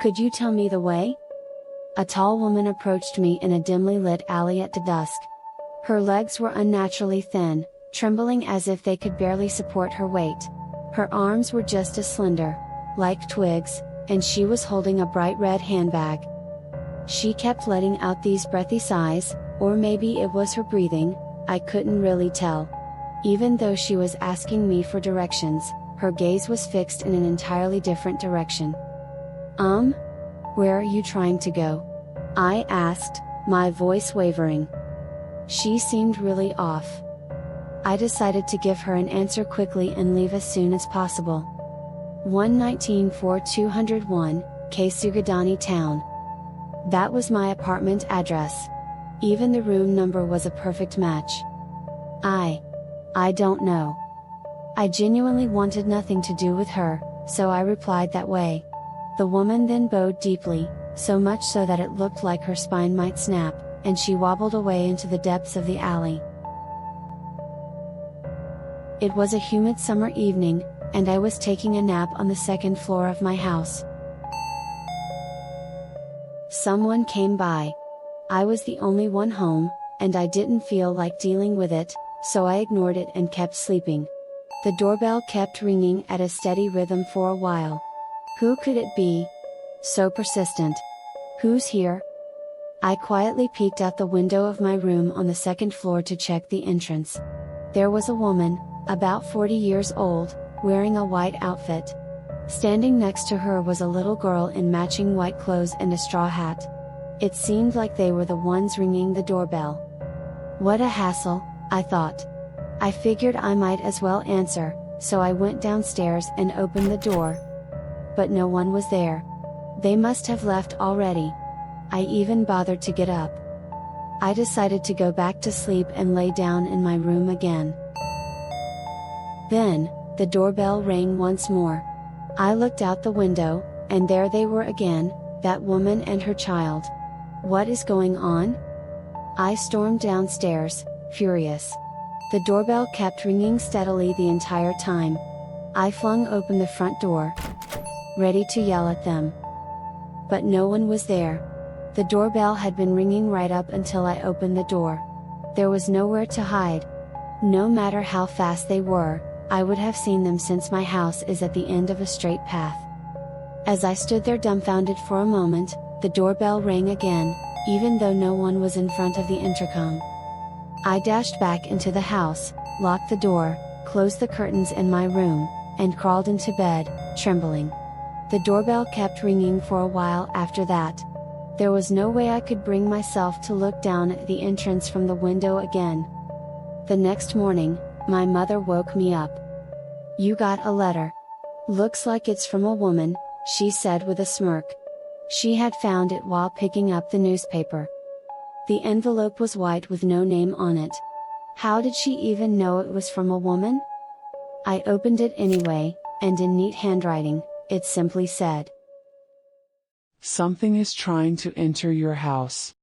Could you tell me the way? A tall woman approached me in a dimly lit alley at dusk. Her legs were unnaturally thin, trembling as if they could barely support her weight. Her arms were just as slender, like twigs, and she was holding a bright red handbag. She kept letting out these breathy sighs, or maybe it was her breathing, I couldn't really tell. Even though she was asking me for directions, her gaze was fixed in an entirely different direction. Where are you trying to go? I asked, my voice wavering. She seemed really off. I decided to give her an answer quickly and leave as soon as possible. 119-4201, Kasugadani Town. That was my apartment address. Even the room number was a perfect match. I don't know. I genuinely wanted nothing to do with her, so I replied that way. The woman then bowed deeply, so much so that it looked like her spine might snap, and she wobbled away into the depths of the alley. It was a humid summer evening, and I was taking a nap on the second floor of my house. Someone came by. I was the only one home, and I didn't feel like dealing with it, so I ignored it and kept sleeping. The doorbell kept ringing at a steady rhythm for a while. Who could it be? So persistent. Who's here? I quietly peeked out the window of my room on the second floor to check the entrance. There was a woman, about 40 years old, wearing a white outfit. Standing next to her was a little girl in matching white clothes and a straw hat. It seemed like they were the ones ringing the doorbell. What a hassle, I thought. I figured I might as well answer, so I went downstairs and opened the door. But no one was there. They must have left already. I even bothered to get up. I decided to go back to sleep and lay down in my room again. Then, the doorbell rang once more. I looked out the window, and there they were again, that woman and her child. What is going on? I stormed downstairs, furious. The doorbell kept ringing steadily the entire time. I flung open the front door, ready to yell at them. But no one was there. The doorbell had been ringing right up until I opened the door. There was nowhere to hide. No matter how fast they were, I would have seen them since my house is at the end of a straight path. As I stood there dumbfounded for a moment, the doorbell rang again, even though no one was in front of the intercom. I dashed back into the house, locked the door, closed the curtains in my room, and crawled into bed, trembling. The doorbell kept ringing for a while after that. There was no way I could bring myself to look down at the entrance from the window again. The next morning, my mother woke me up. You got a letter. Looks like it's from a woman, she said with a smirk. She had found it while picking up the newspaper. The envelope was white with no name on it. How did she even know it was from a woman? I opened it anyway, and in neat handwriting, it simply said, "Something is trying to enter your house."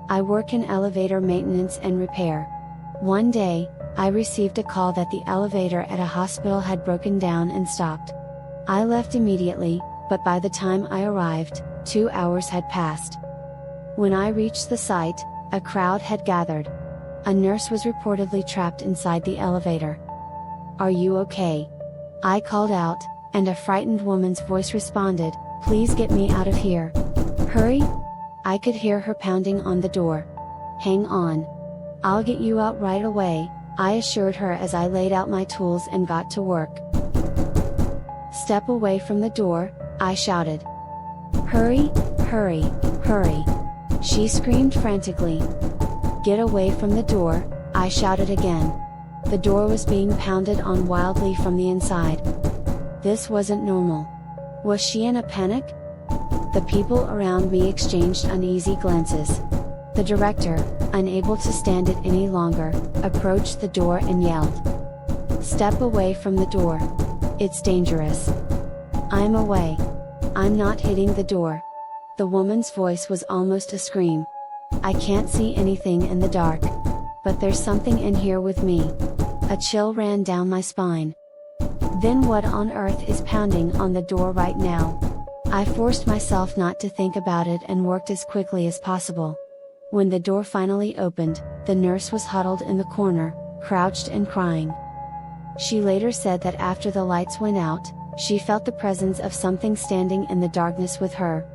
I work in elevator maintenance and repair. One day, I received a call that the elevator at a hospital had broken down and stopped. I left immediately, but by the time I arrived, 2 hours had passed. When I reached the site, a crowd had gathered. A nurse was reportedly trapped inside the elevator. "Are you okay?" I called out, and a frightened woman's voice responded, "Please get me out of here. Hurry!" I could hear her pounding on the door. "Hang on. I'll get you out right away," I assured her as I laid out my tools and got to work. "Step away from the door," I shouted. "Hurry, hurry, hurry!" She screamed frantically. "Get away from the door," I shouted again. The door was being pounded on wildly from the inside. This wasn't normal. Was she in a panic? The people around me exchanged uneasy glances. The director, unable to stand it any longer, approached the door and yelled, "Step away from the door. It's dangerous." "I'm away. I'm not hitting the door." The woman's voice was almost a scream. "I can't see anything in the dark. But there's something in here with me." A chill ran down my spine. Then what on earth is pounding on the door right now? I forced myself not to think about it and worked as quickly as possible. When the door finally opened, the nurse was huddled in the corner, crouched and crying. She later said that after the lights went out, she felt the presence of something standing in the darkness with her.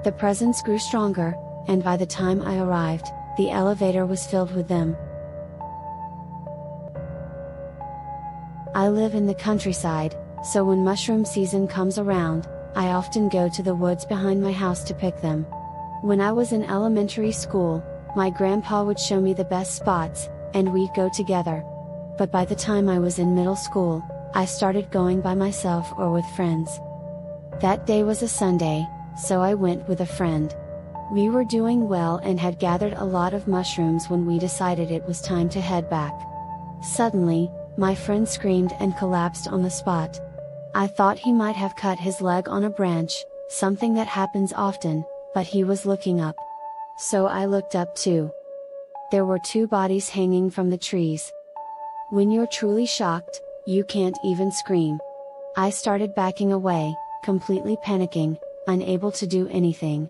The presence grew stronger, and by the time I arrived, the elevator was filled with them. I live in the countryside, so when mushroom season comes around, I often go to the woods behind my house to pick them. When I was in elementary school, my grandpa would show me the best spots, and we'd go together. But by the time I was in middle school, I started going by myself or with friends. That day was a Sunday, so I went with a friend. We were doing well and had gathered a lot of mushrooms when we decided it was time to head back. Suddenly, my friend screamed and collapsed on the spot. I thought he might have cut his leg on a branch, something that happens often, but he was looking up. So I looked up too. There were 2 bodies hanging from the trees. When you're truly shocked, you can't even scream. I started backing away, completely panicking, unable to do anything.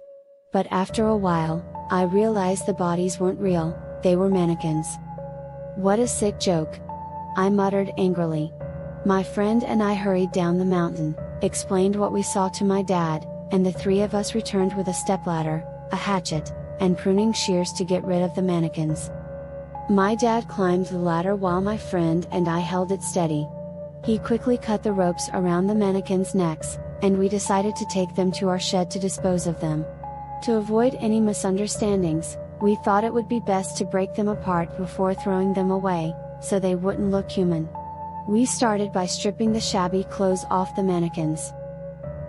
But after a while, I realized the bodies weren't real, they were mannequins. What a sick joke! I muttered angrily. My friend and I hurried down the mountain, explained what we saw to my dad, and the 3 of us returned with a stepladder, a hatchet, and pruning shears to get rid of the mannequins. My dad climbed the ladder while my friend and I held it steady. He quickly cut the ropes around the mannequins' necks, and we decided to take them to our shed to dispose of them. To avoid any misunderstandings, we thought it would be best to break them apart before throwing them away, so they wouldn't look human. We started by stripping the shabby clothes off the mannequins.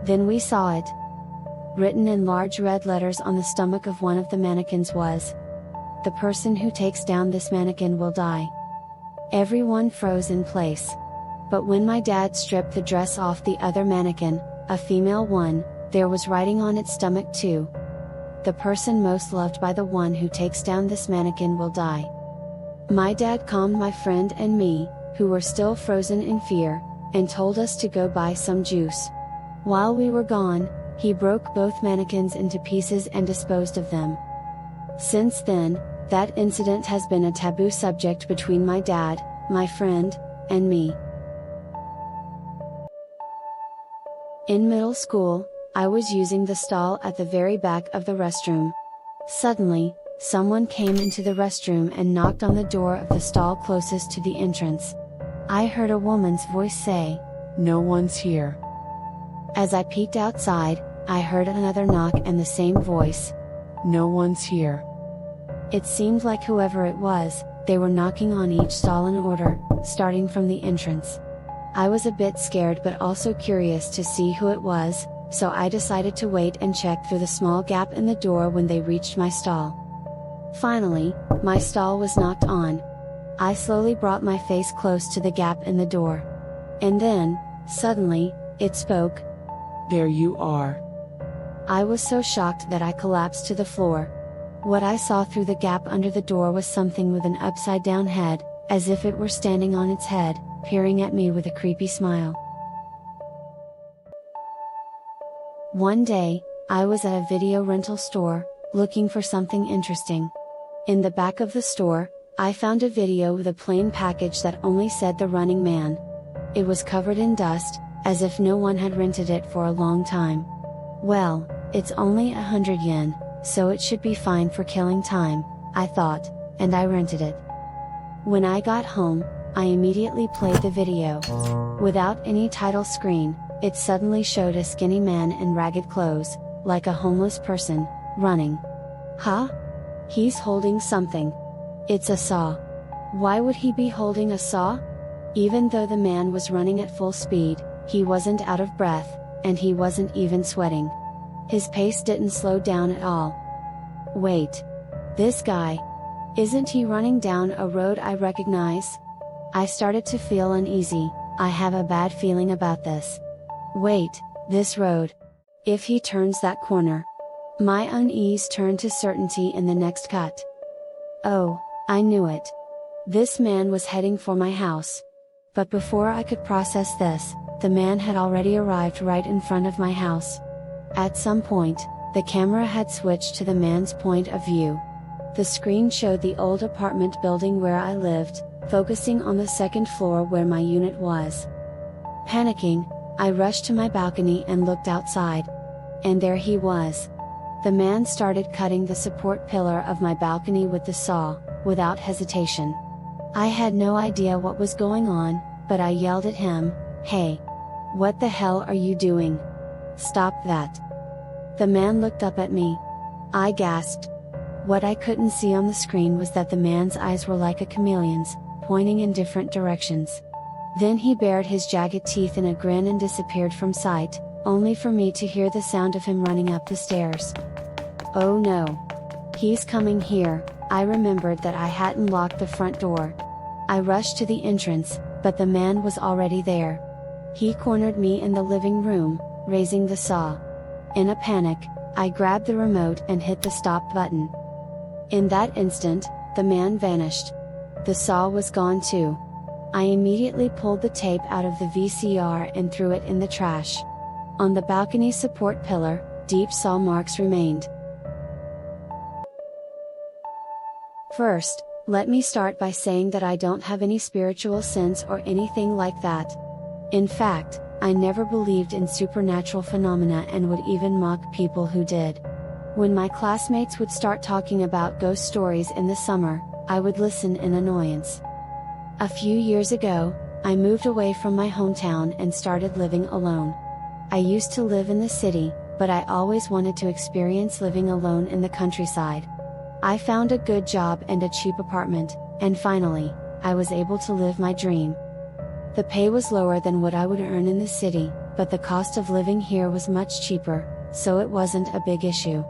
Then we saw it. Written in large red letters on the stomach of one of the mannequins was, "The person who takes down this mannequin will die." Everyone froze in place. But when my dad stripped the dress off the other mannequin, a female one, there was writing on its stomach too. "The person most loved by the one who takes down this mannequin will die." My dad calmed my friend and me, who were still frozen in fear, and told us to go buy some juice. While we were gone, he broke both mannequins into pieces and disposed of them. Since then, that incident has been a taboo subject between my dad, my friend, and me. In middle school, I was using the stall at the very back of the restroom. Suddenly, someone came into the restroom and knocked on the door of the stall closest to the entrance. I heard a woman's voice say, "No one's here." As I peeked outside, I heard another knock and the same voice, "No one's here." It seemed like whoever it was, they were knocking on each stall in order, starting from the entrance. I was a bit scared but also curious to see who it was, so I decided to wait and check through the small gap in the door when they reached my stall. Finally, my stall was knocked on. I slowly brought my face close to the gap in the door. And then, suddenly, it spoke. "There you are." I was so shocked that I collapsed to the floor. What I saw through the gap under the door was something with an upside-down head, as if it were standing on its head, peering at me with a creepy smile. One day, I was at a video rental store, looking for something interesting. In the back of the store, I found a video with a plain package that only said The Running Man. It was covered in dust, as if no one had rented it for a long time. Well, it's only 100 yen, so it should be fine for killing time, I thought, and I rented it. When I got home, I immediately played the video. Without any title screen, it suddenly showed a skinny man in ragged clothes, like a homeless person, running. Huh? He's holding something. It's a saw. Why would he be holding a saw? Even though the man was running at full speed, he wasn't out of breath, and he wasn't even sweating. His pace didn't slow down at all. Wait. This guy. Isn't he running down a road I recognize? I started to feel uneasy. I have a bad feeling about this. Wait, this road. If he turns that corner. My unease turned to certainty in the next cut. Oh, I knew it. This man was heading for my house. But before I could process this, the man had already arrived right in front of my house. At some point, the camera had switched to the man's point of view. The screen showed the old apartment building where I lived, focusing on the second floor where my unit was. Panicking, I rushed to my balcony and looked outside. And there he was. The man started cutting the support pillar of my balcony with the saw, without hesitation. I had no idea what was going on, but I yelled at him, "Hey! What the hell are you doing? Stop that!" The man looked up at me. I gasped. What I couldn't see on the screen was that the man's eyes were like a chameleon's, pointing in different directions. Then he bared his jagged teeth in a grin and disappeared from sight, only for me to hear the sound of him running up the stairs. Oh no! He's coming here. I remembered that I hadn't locked the front door. I rushed to the entrance, but the man was already there. He cornered me in the living room, raising the saw. In a panic, I grabbed the remote and hit the stop button. In that instant, the man vanished. The saw was gone too. I immediately pulled the tape out of the VCR and threw it in the trash. On the balcony support pillar, deep saw marks remained. First, let me start by saying that I don't have any spiritual sense or anything like that. In fact, I never believed in supernatural phenomena and would even mock people who did. When my classmates would start talking about ghost stories in the summer, I would listen in annoyance. A few years ago, I moved away from my hometown and started living alone. I used to live in the city, but I always wanted to experience living alone in the countryside. I found a good job and a cheap apartment, and finally, I was able to live my dream. The pay was lower than what I would earn in the city, but the cost of living here was much cheaper, so it wasn't a big issue.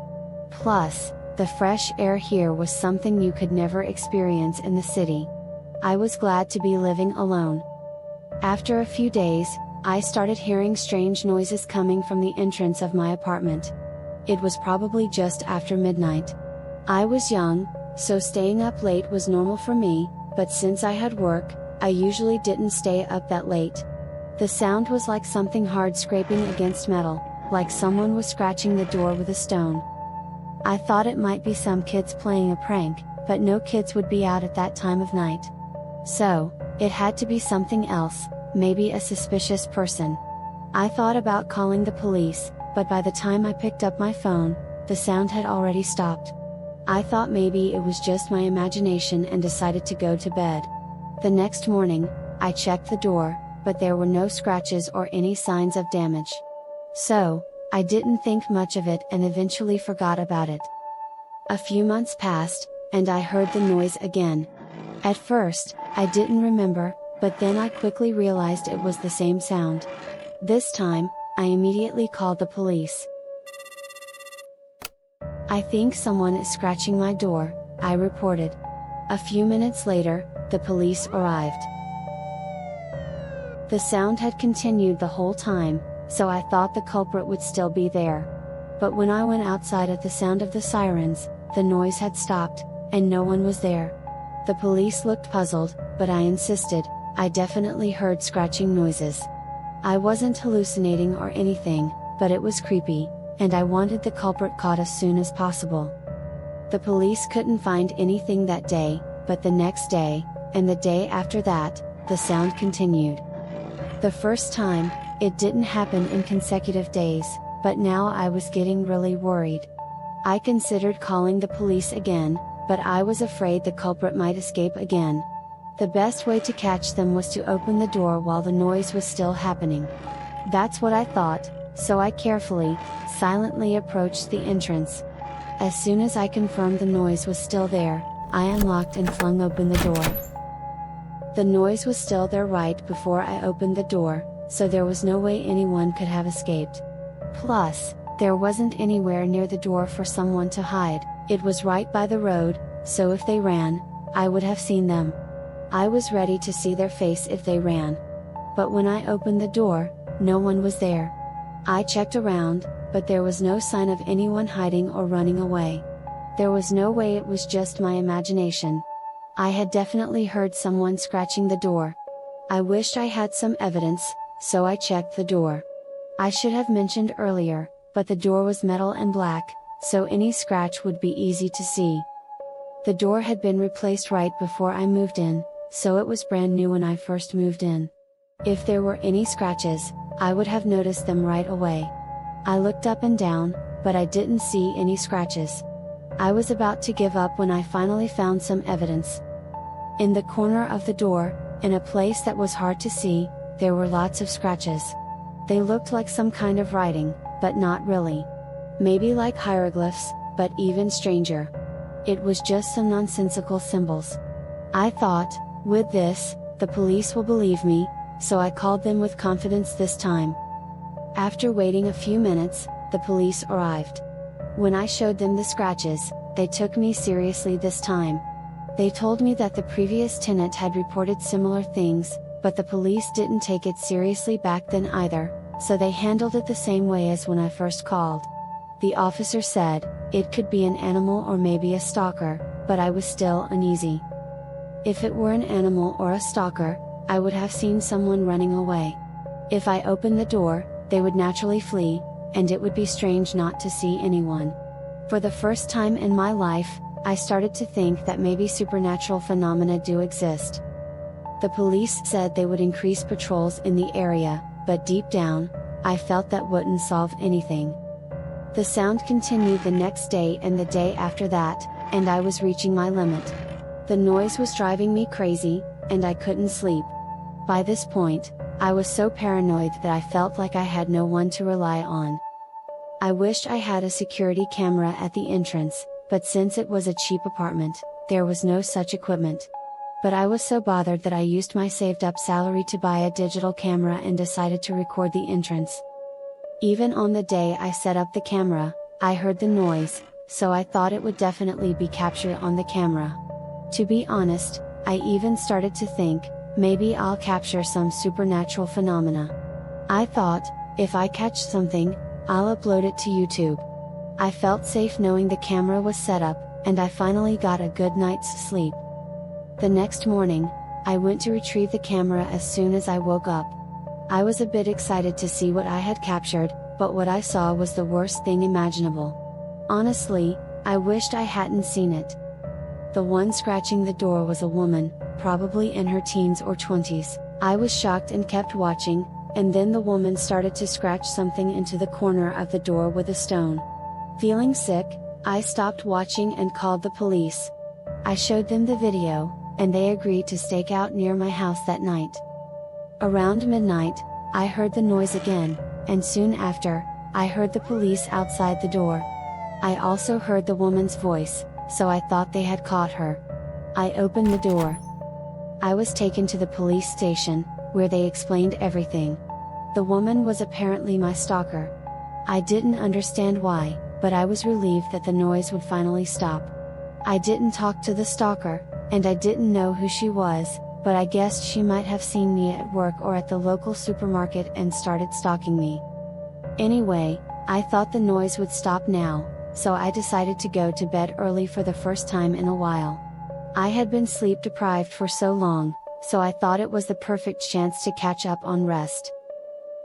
Plus, the fresh air here was something you could never experience in the city. I was glad to be living alone. After a few days, I started hearing strange noises coming from the entrance of my apartment. It was probably just after midnight. I was young, so staying up late was normal for me, but since I had work, I usually didn't stay up that late. The sound was like something hard scraping against metal, like someone was scratching the door with a stone. I thought it might be some kids playing a prank, but no kids would be out at that time of night. So, it had to be something else, maybe a suspicious person. I thought about calling the police, but by the time I picked up my phone, the sound had already stopped. I thought maybe it was just my imagination and decided to go to bed. The next morning, I checked the door, but there were no scratches or any signs of damage. So, I didn't think much of it and eventually forgot about it. A few months passed, and I heard the noise again. At first, I didn't remember, but then I quickly realized it was the same sound. This time, I immediately called the police. "I think someone is scratching my door," I reported. A few minutes later, the police arrived. The sound had continued the whole time, so I thought the culprit would still be there. But when I went outside at the sound of the sirens, the noise had stopped, and no one was there. The police looked puzzled, but I insisted, I definitely heard scratching noises. I wasn't hallucinating or anything, but it was creepy, and I wanted the culprit caught as soon as possible. The police couldn't find anything that day, but the next day, and the day after that, the sound continued. The first time, it didn't happen in consecutive days, but now I was getting really worried. I considered calling the police again, but I was afraid the culprit might escape again. The best way to catch them was to open the door while the noise was still happening. That's what I thought, so I carefully, silently approached the entrance. As soon as I confirmed the noise was still there, I unlocked and flung open the door. The noise was still there right before I opened the door, so there was no way anyone could have escaped. Plus, there wasn't anywhere near the door for someone to hide, it was right by the road, so if they ran, I would have seen them. I was ready to see their face if they ran. But when I opened the door, no one was there. I checked around, but there was no sign of anyone hiding or running away. There was no way it was just my imagination. I had definitely heard someone scratching the door. I wished I had some evidence, so I checked the door. I should have mentioned earlier, but the door was metal and black, so any scratch would be easy to see. The door had been replaced right before I moved in, so it was brand new when I first moved in. If there were any scratches, I would have noticed them right away. I looked up and down, but I didn't see any scratches. I was about to give up when I finally found some evidence. In the corner of the door, in a place that was hard to see, there were lots of scratches. They looked like some kind of writing, but not really. Maybe like hieroglyphs, but even stranger. It was just some nonsensical symbols. I thought, with this, the police will believe me, so I called them with confidence this time. After waiting a few minutes, the police arrived. When I showed them the scratches, they took me seriously this time. They told me that the previous tenant had reported similar things, but the police didn't take it seriously back then either, so they handled it the same way as when I first called. The officer said, it could be an animal or maybe a stalker, but I was still uneasy. If it were an animal or a stalker, I would have seen someone running away. If I opened the door, they would naturally flee, and it would be strange not to see anyone. For the first time in my life, I started to think that maybe supernatural phenomena do exist. The police said they would increase patrols in the area, but deep down, I felt that wouldn't solve anything. The sound continued the next day and the day after that, and I was reaching my limit. The noise was driving me crazy, and I couldn't sleep. By this point, I was so paranoid that I felt like I had no one to rely on. I wished I had a security camera at the entrance, but since it was a cheap apartment, there was no such equipment. But I was so bothered that I used my saved up salary to buy a digital camera and decided to record the entrance. Even on the day I set up the camera, I heard the noise, so I thought it would definitely be captured on the camera. To be honest, I even started to think, maybe I'll capture some supernatural phenomena. I thought, if I catch something, I'll upload it to YouTube. I felt safe knowing the camera was set up, and I finally got a good night's sleep. The next morning, I went to retrieve the camera as soon as I woke up. I was a bit excited to see what I had captured, but what I saw was the worst thing imaginable. Honestly, I wished I hadn't seen it. The one scratching the door was a woman, probably in her teens or 20s. I was shocked and kept watching, and then the woman started to scratch something into the corner of the door with a stone. Feeling sick, I stopped watching and called the police. I showed them the video, and they agreed to stake out near my house that night. Around midnight, I heard the noise again, and soon after, I heard the police outside the door. I also heard the woman's voice, so I thought they had caught her. I opened the door. I was taken to the police station, where they explained everything. The woman was apparently my stalker. I didn't understand why, but I was relieved that the noise would finally stop. I didn't talk to the stalker, and I didn't know who she was, but I guessed she might have seen me at work or at the local supermarket and started stalking me. Anyway, I thought the noise would stop now, so I decided to go to bed early for the first time in a while. I had been sleep deprived for so long, so I thought it was the perfect chance to catch up on rest.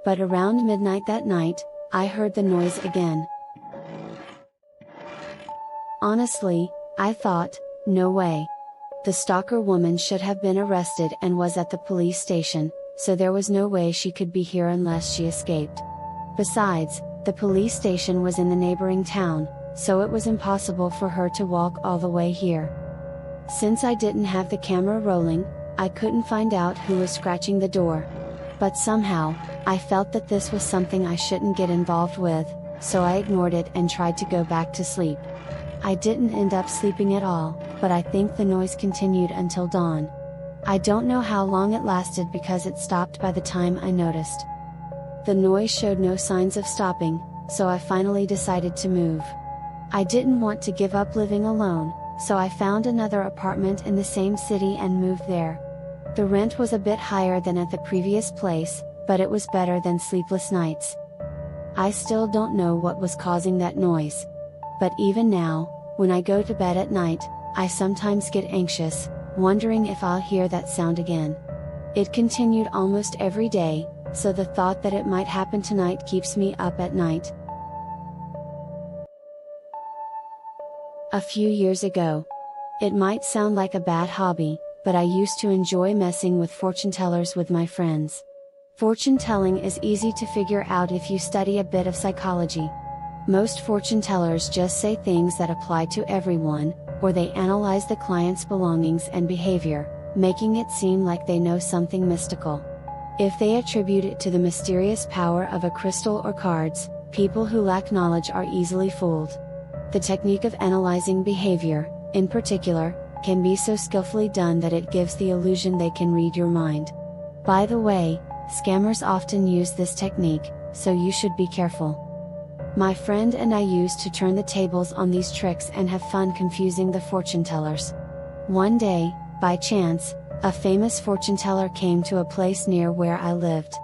But around midnight that night, I heard the noise again. Honestly, I thought, no way. The stalker woman should have been arrested and was at the police station, so there was no way she could be here unless she escaped. Besides, the police station was in the neighboring town, so it was impossible for her to walk all the way here. Since I didn't have the camera rolling, I couldn't find out who was scratching the door. But somehow, I felt that this was something I shouldn't get involved with, so I ignored it and tried to go back to sleep. I didn't end up sleeping at all, but I think the noise continued until dawn. I don't know how long it lasted because it stopped by the time I noticed. The noise showed no signs of stopping, so I finally decided to move. I didn't want to give up living alone, so I found another apartment in the same city and moved there. The rent was a bit higher than at the previous place, but it was better than sleepless nights. I still don't know what was causing that noise. But even now, when I go to bed at night, I sometimes get anxious, wondering if I'll hear that sound again. It continued almost every day, so the thought that it might happen tonight keeps me up at night. A few years ago. It might sound like a bad hobby, but I used to enjoy messing with fortune tellers with my friends. Fortune telling is easy to figure out if you study a bit of psychology. Most fortune tellers just say things that apply to everyone, or they analyze the client's belongings and behavior, making it seem like they know something mystical. If they attribute it to the mysterious power of a crystal or cards, people who lack knowledge are easily fooled. The technique of analyzing behavior, in particular, can be so skillfully done that it gives the illusion they can read your mind. By the way, scammers often use this technique, so you should be careful. My friend and I used to turn the tables on these tricks and have fun confusing the fortune tellers. One day, by chance, a famous fortune teller came to a place near where I lived.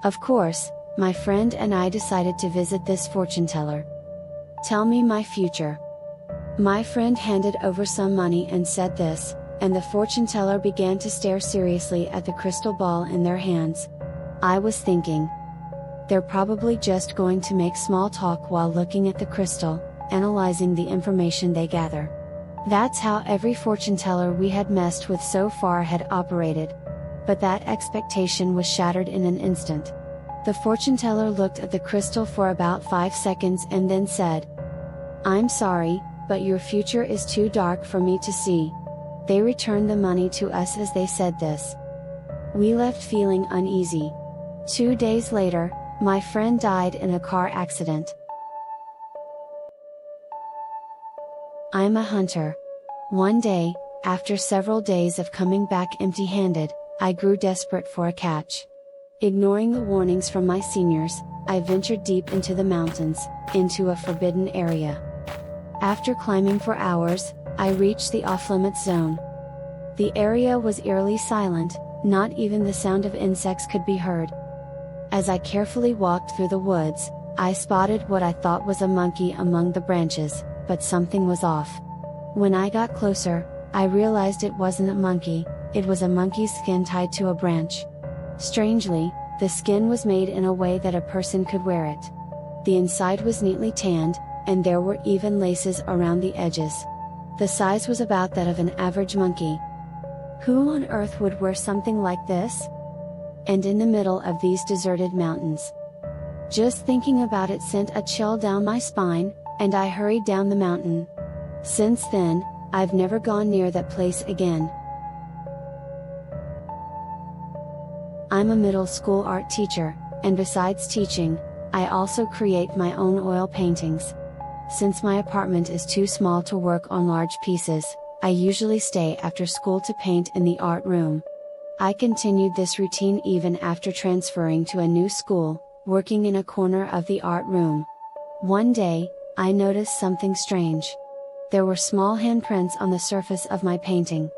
Of course, my friend and I decided to visit this fortune teller. "Tell me my future." My friend handed over some money and said this, and the fortune teller began to stare seriously at the crystal ball in their hands. I was thinking, they're probably just going to make small talk while looking at the crystal, analyzing the information they gather. That's how every fortune teller we had messed with so far had operated. But that expectation was shattered in an instant. The fortune teller looked at the crystal for about 5 seconds and then said, "I'm sorry, but your future is too dark for me to see." They returned the money to us as they said this. We left feeling uneasy. 2 days later, my friend died in a car accident. I'm a hunter. One day, after several days of coming back empty-handed, I grew desperate for a catch. Ignoring the warnings from my seniors, I ventured deep into the mountains, into a forbidden area. After climbing for hours, I reached the off-limits zone. The area was eerily silent, not even the sound of insects could be heard. As I carefully walked through the woods, I spotted what I thought was a monkey among the branches, but something was off. When I got closer, I realized it wasn't a monkey, it was a monkey's skin tied to a branch. Strangely, the skin was made in a way that a person could wear it. The inside was neatly tanned, and there were even laces around the edges. The size was about that of an average monkey. Who on earth would wear something like this? And in the middle of these deserted mountains. Just thinking about it sent a chill down my spine, and I hurried down the mountain. Since then, I've never gone near that place again. I'm a middle school art teacher, and besides teaching, I also create my own oil paintings. Since my apartment is too small to work on large pieces, I usually stay after school to paint in the art room. I continued this routine even after transferring to a new school, working in a corner of the art room. One day, I noticed something strange. There were small handprints on the surface of my painting.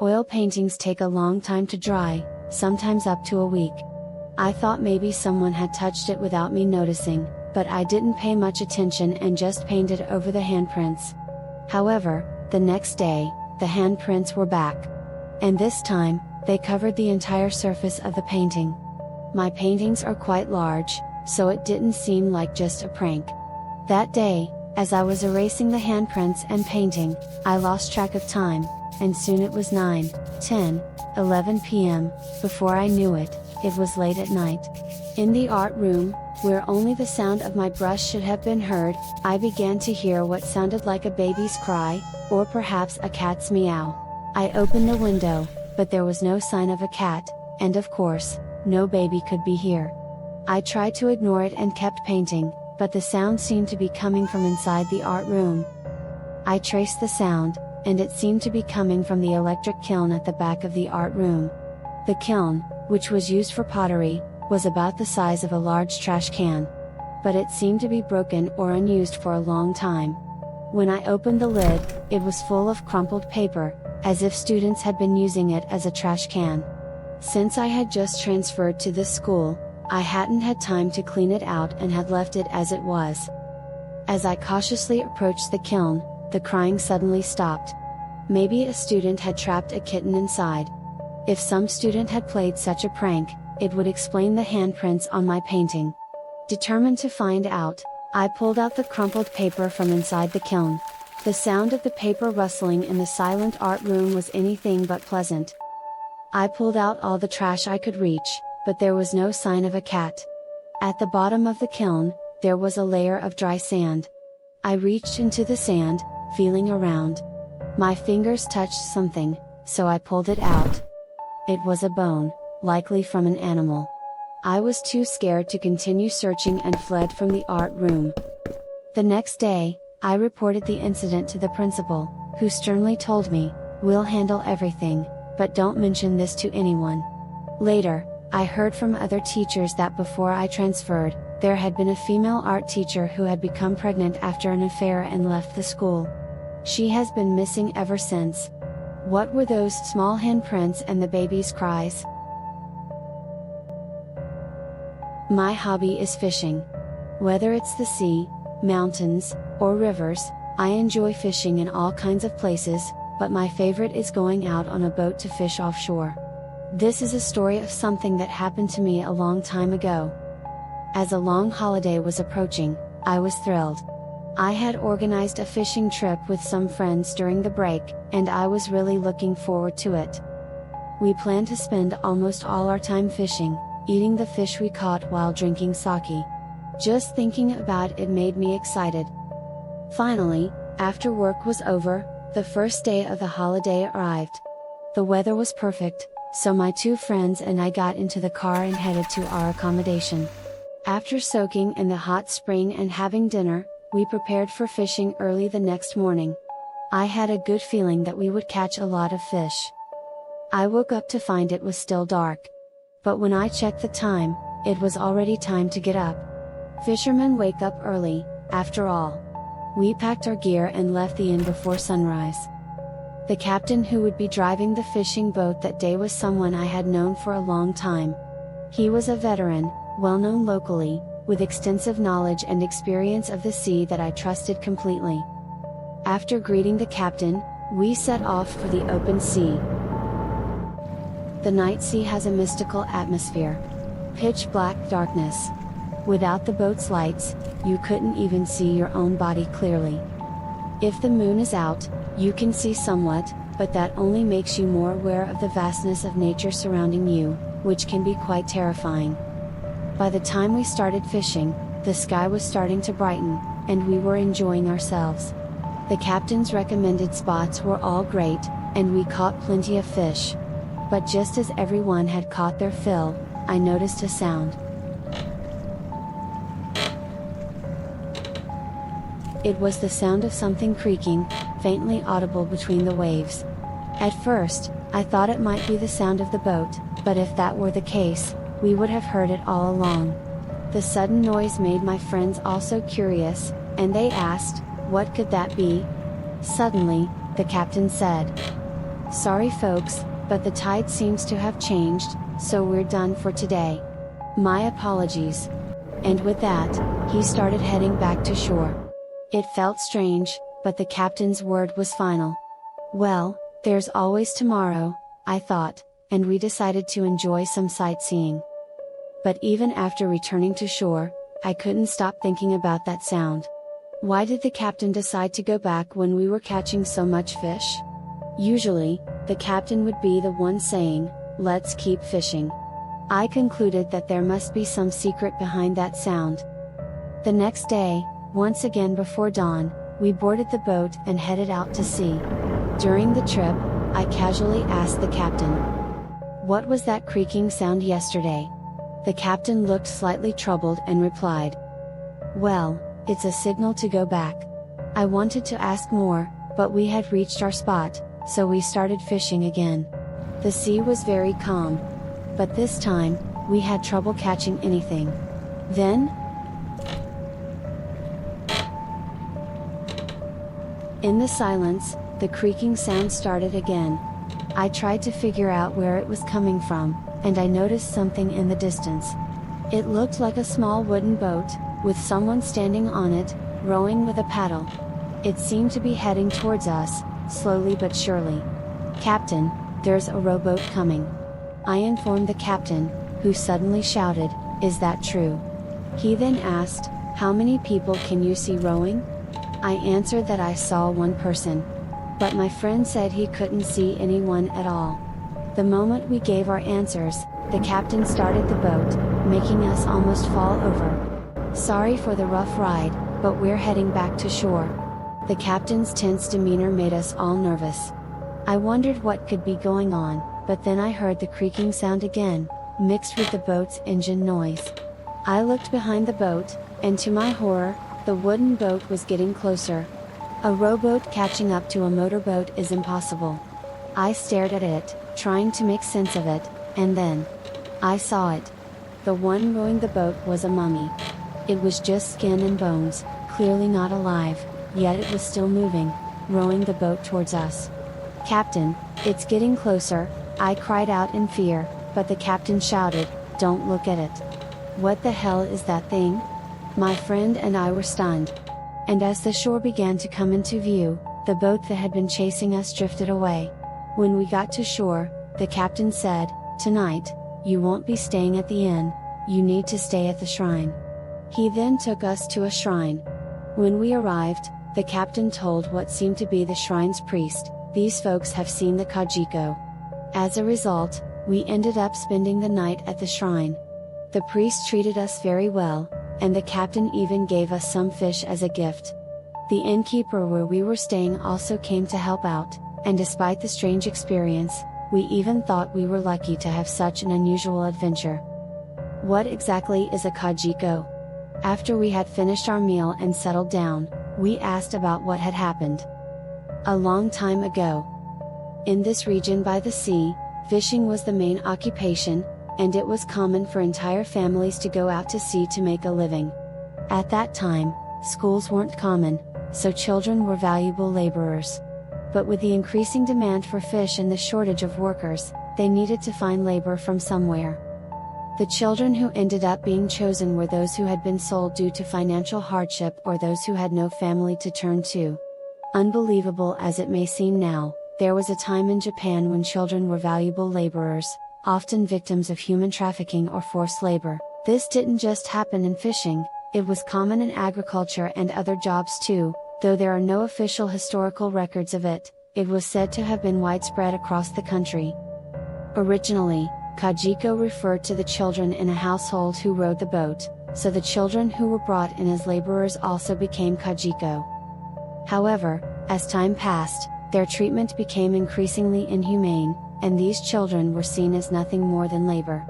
Oil paintings take a long time to dry, sometimes up to a week. I thought maybe someone had touched it without me noticing, but I didn't pay much attention and just painted over the handprints. However, the next day, the handprints were back. And this time, they covered the entire surface of the painting. My paintings are quite large, so it didn't seem like just a prank. That day, as I was erasing the handprints and painting, I lost track of time, and soon it was 9, 10, 11 p.m., before I knew it, it was late at night. In the art room, where only the sound of my brush should have been heard, I began to hear what sounded like a baby's cry, or perhaps a cat's meow. I opened the window, but there was no sign of a cat, and of course, no baby could be here. I tried to ignore it and kept painting, but the sound seemed to be coming from inside the art room. I traced the sound, and it seemed to be coming from the electric kiln at the back of the art room. The kiln, which was used for pottery, was about the size of a large trash can. But it seemed to be broken or unused for a long time. When I opened the lid, it was full of crumpled paper, as if students had been using it as a trash can. Since I had just transferred to this school, I hadn't had time to clean it out and had left it as it was. As I cautiously approached the kiln, the crying suddenly stopped. Maybe a student had trapped a kitten inside. If some student had played such a prank, it would explain the handprints on my painting. Determined to find out, I pulled out the crumpled paper from inside the kiln. The sound of the paper rustling in the silent art room was anything but pleasant. I pulled out all the trash I could reach, but there was no sign of a cat. At the bottom of the kiln, there was a layer of dry sand. I reached into the sand, feeling around. My fingers touched something, so I pulled it out. It was a bone, likely from an animal. I was too scared to continue searching and fled from the art room. The next day, I reported the incident to the principal, who sternly told me, "We'll handle everything, but don't mention this to anyone." Later, I heard from other teachers that before I transferred, there had been a female art teacher who had become pregnant after an affair and left the school. She has been missing ever since. What were those small handprints and the baby's cries? My hobby is fishing. Whether it's the sea, mountains, or rivers, I enjoy fishing in all kinds of places, but my favorite is going out on a boat to fish offshore. This is a story of something that happened to me a long time ago. As a long holiday was approaching, I was thrilled. I had organized a fishing trip with some friends during the break, and I was really looking forward to it. We planned to spend almost all our time fishing, eating the fish we caught while drinking sake. Just thinking about it made me excited. Finally, after work was over, the first day of the holiday arrived. The weather was perfect, so my two friends and I got into the car and headed to our accommodation. After soaking in the hot spring and having dinner, we prepared for fishing early the next morning. I had a good feeling that we would catch a lot of fish. I woke up to find it was still dark. But when I checked the time, it was already time to get up. Fishermen wake up early, after all. We packed our gear and left the inn before sunrise. The captain who would be driving the fishing boat that day was someone I had known for a long time. He was a veteran, well known locally, with extensive knowledge and experience of the sea that I trusted completely. After greeting the captain, we set off for the open sea. The night sea has a mystical atmosphere. Pitch black darkness. Without the boat's lights, you couldn't even see your own body clearly. If the moon is out, you can see somewhat, but that only makes you more aware of the vastness of nature surrounding you, which can be quite terrifying. By the time we started fishing, the sky was starting to brighten, and we were enjoying ourselves. The captain's recommended spots were all great, and we caught plenty of fish. But just as everyone had caught their fill, I noticed a sound. It was the sound of something creaking, faintly audible between the waves. At first, I thought it might be the sound of the boat, but if that were the case, we would have heard it all along. The sudden noise made my friends also curious, and they asked, what could that be? Suddenly, the captain said, "Sorry folks, but the tide seems to have changed, so we're done for today. My apologies." And with that, he started heading back to shore. It felt strange, but the captain's word was final. Well, there's always tomorrow, I thought, and we decided to enjoy some sightseeing. But even after returning to shore, I couldn't stop thinking about that sound. Why did the captain decide to go back when we were catching so much fish? Usually, the captain would be the one saying, "Let's keep fishing." I concluded that there must be some secret behind that sound. The next day, once again before dawn, we boarded the boat and headed out to sea. During the trip, I casually asked the captain, "What was that creaking sound yesterday?" The captain looked slightly troubled and replied, "Well, it's a signal to go back." I wanted to ask more, but we had reached our spot, so we started fishing again. The sea was very calm. But this time, we had trouble catching anything. Then, in the silence, the creaking sound started again. I tried to figure out where it was coming from, and I noticed something in the distance. It looked like a small wooden boat, with someone standing on it, rowing with a paddle. It seemed to be heading towards us, slowly but surely. "Captain, there's a rowboat coming," I informed the captain, who suddenly shouted, "Is that true?" He then asked, "How many people can you see rowing?" I answered that I saw one person. But my friend said he couldn't see anyone at all. The moment we gave our answers, the captain started the boat, making us almost fall over. "Sorry for the rough ride, but we're heading back to shore." The captain's tense demeanor made us all nervous. I wondered what could be going on, but then I heard the creaking sound again, mixed with the boat's engine noise. I looked behind the boat, and to my horror, the wooden boat was getting closer. A rowboat catching up to a motorboat is impossible. I stared at it, trying to make sense of it, and then I saw it. The one rowing the boat was a mummy. It was just skin and bones, clearly not alive, yet it was still moving, rowing the boat towards us. "Captain, it's getting closer," I cried out in fear, but the captain shouted, "Don't look at it." "What the hell is that thing?" My friend and I were stunned. And as the shore began to come into view, the boat that had been chasing us drifted away. When we got to shore, the captain said, "Tonight, you won't be staying at the inn, you need to stay at the shrine." He then took us to a shrine. When we arrived, the captain told what seemed to be the shrine's priest, "These folks have seen the Kajiko." As a result, we ended up spending the night at the shrine. The priest treated us very well, and the captain even gave us some fish as a gift. The innkeeper where we were staying also came to help out, and despite the strange experience, we even thought we were lucky to have such an unusual adventure. What exactly is a Kajiko? After we had finished our meal and settled down, we asked about what had happened. A long time ago. In this region by the sea, fishing was the main occupation, and it was common for entire families to go out to sea to make a living. At that time, schools weren't common, so children were valuable laborers. But with the increasing demand for fish and the shortage of workers, they needed to find labor from somewhere. The children who ended up being chosen were those who had been sold due to financial hardship or those who had no family to turn to. Unbelievable as it may seem now, there was a time in Japan when children were valuable laborers, often victims of human trafficking or forced labor. This didn't just happen in fishing, it was common in agriculture and other jobs too, though there are no official historical records of it. It was said to have been widespread across the country. Originally, Kajiko referred to the children in a household who rowed the boat, so the children who were brought in as laborers also became Kajiko. However, as time passed, their treatment became increasingly inhumane, and these children were seen as nothing more than labor.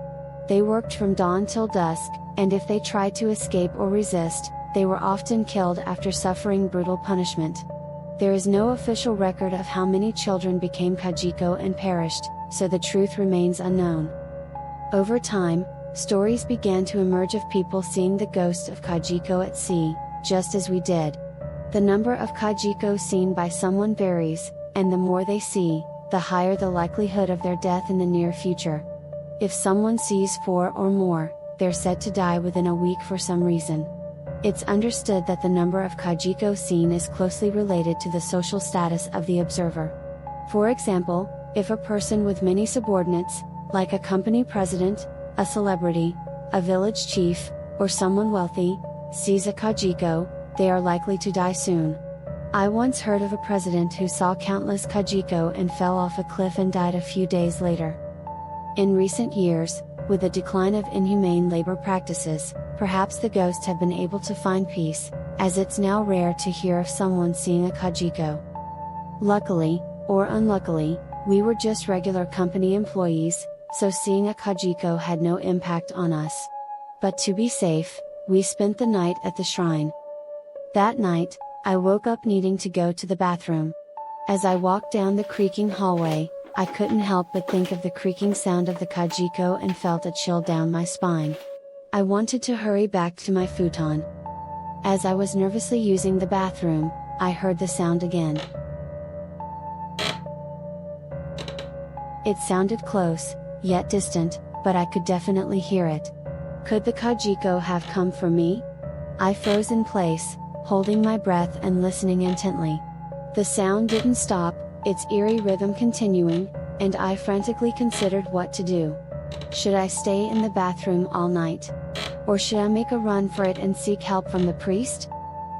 They worked from dawn till dusk, and if they tried to escape or resist, they were often killed after suffering brutal punishment. There is no official record of how many children became Kajiko and perished, so the truth remains unknown. Over time, stories began to emerge of people seeing the ghost of Kajiko at sea, just as we did. The number of Kajiko seen by someone varies, and the more they see, the higher the likelihood of their death in the near future. If someone sees 4 or more, they're said to die within a week for some reason. It's understood that the number of Kajiko seen is closely related to the social status of the observer. For example, if a person with many subordinates, like a company president, a celebrity, a village chief, or someone wealthy, sees a Kajiko, they are likely to die soon. I once heard of a president who saw countless Kajiko and fell off a cliff and died a few days later. In recent years, with the decline of inhumane labor practices, perhaps the ghosts have been able to find peace, as it's now rare to hear of someone seeing a Kajiko. Luckily, or unluckily, we were just regular company employees, so seeing a Kajiko had no impact on us. But to be safe, we spent the night at the shrine. That night, I woke up needing to go to the bathroom. As I walked down the creaking hallway, I couldn't help but think of the creaking sound of the Kajiko and felt a chill down my spine. I wanted to hurry back to my futon. As I was nervously using the bathroom, I heard the sound again. It sounded close, yet distant, but I could definitely hear it. Could the Kajiko have come for me? I froze in place, holding my breath and listening intently. The sound didn't stop, its eerie rhythm continuing, and I frantically considered what to do. Should I stay in the bathroom all night? Or should I make a run for it and seek help from the priest?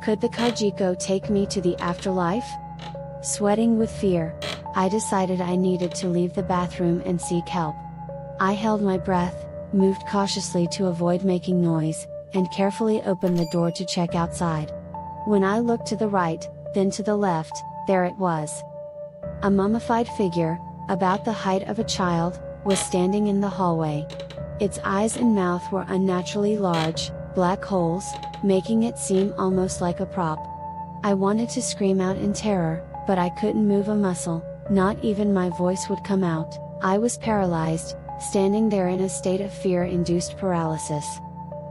Could the Kajiko take me to the afterlife? Sweating with fear, I decided I needed to leave the bathroom and seek help. I held my breath, moved cautiously to avoid making noise, and carefully opened the door to check outside. When I looked to the right, then to the left, there it was. A mummified figure, about the height of a child, was standing in the hallway. Its eyes and mouth were unnaturally large, black holes, making it seem almost like a prop. I wanted to scream out in terror, but I couldn't move a muscle, not even my voice would come out. I was paralyzed, standing there in a state of fear-induced paralysis.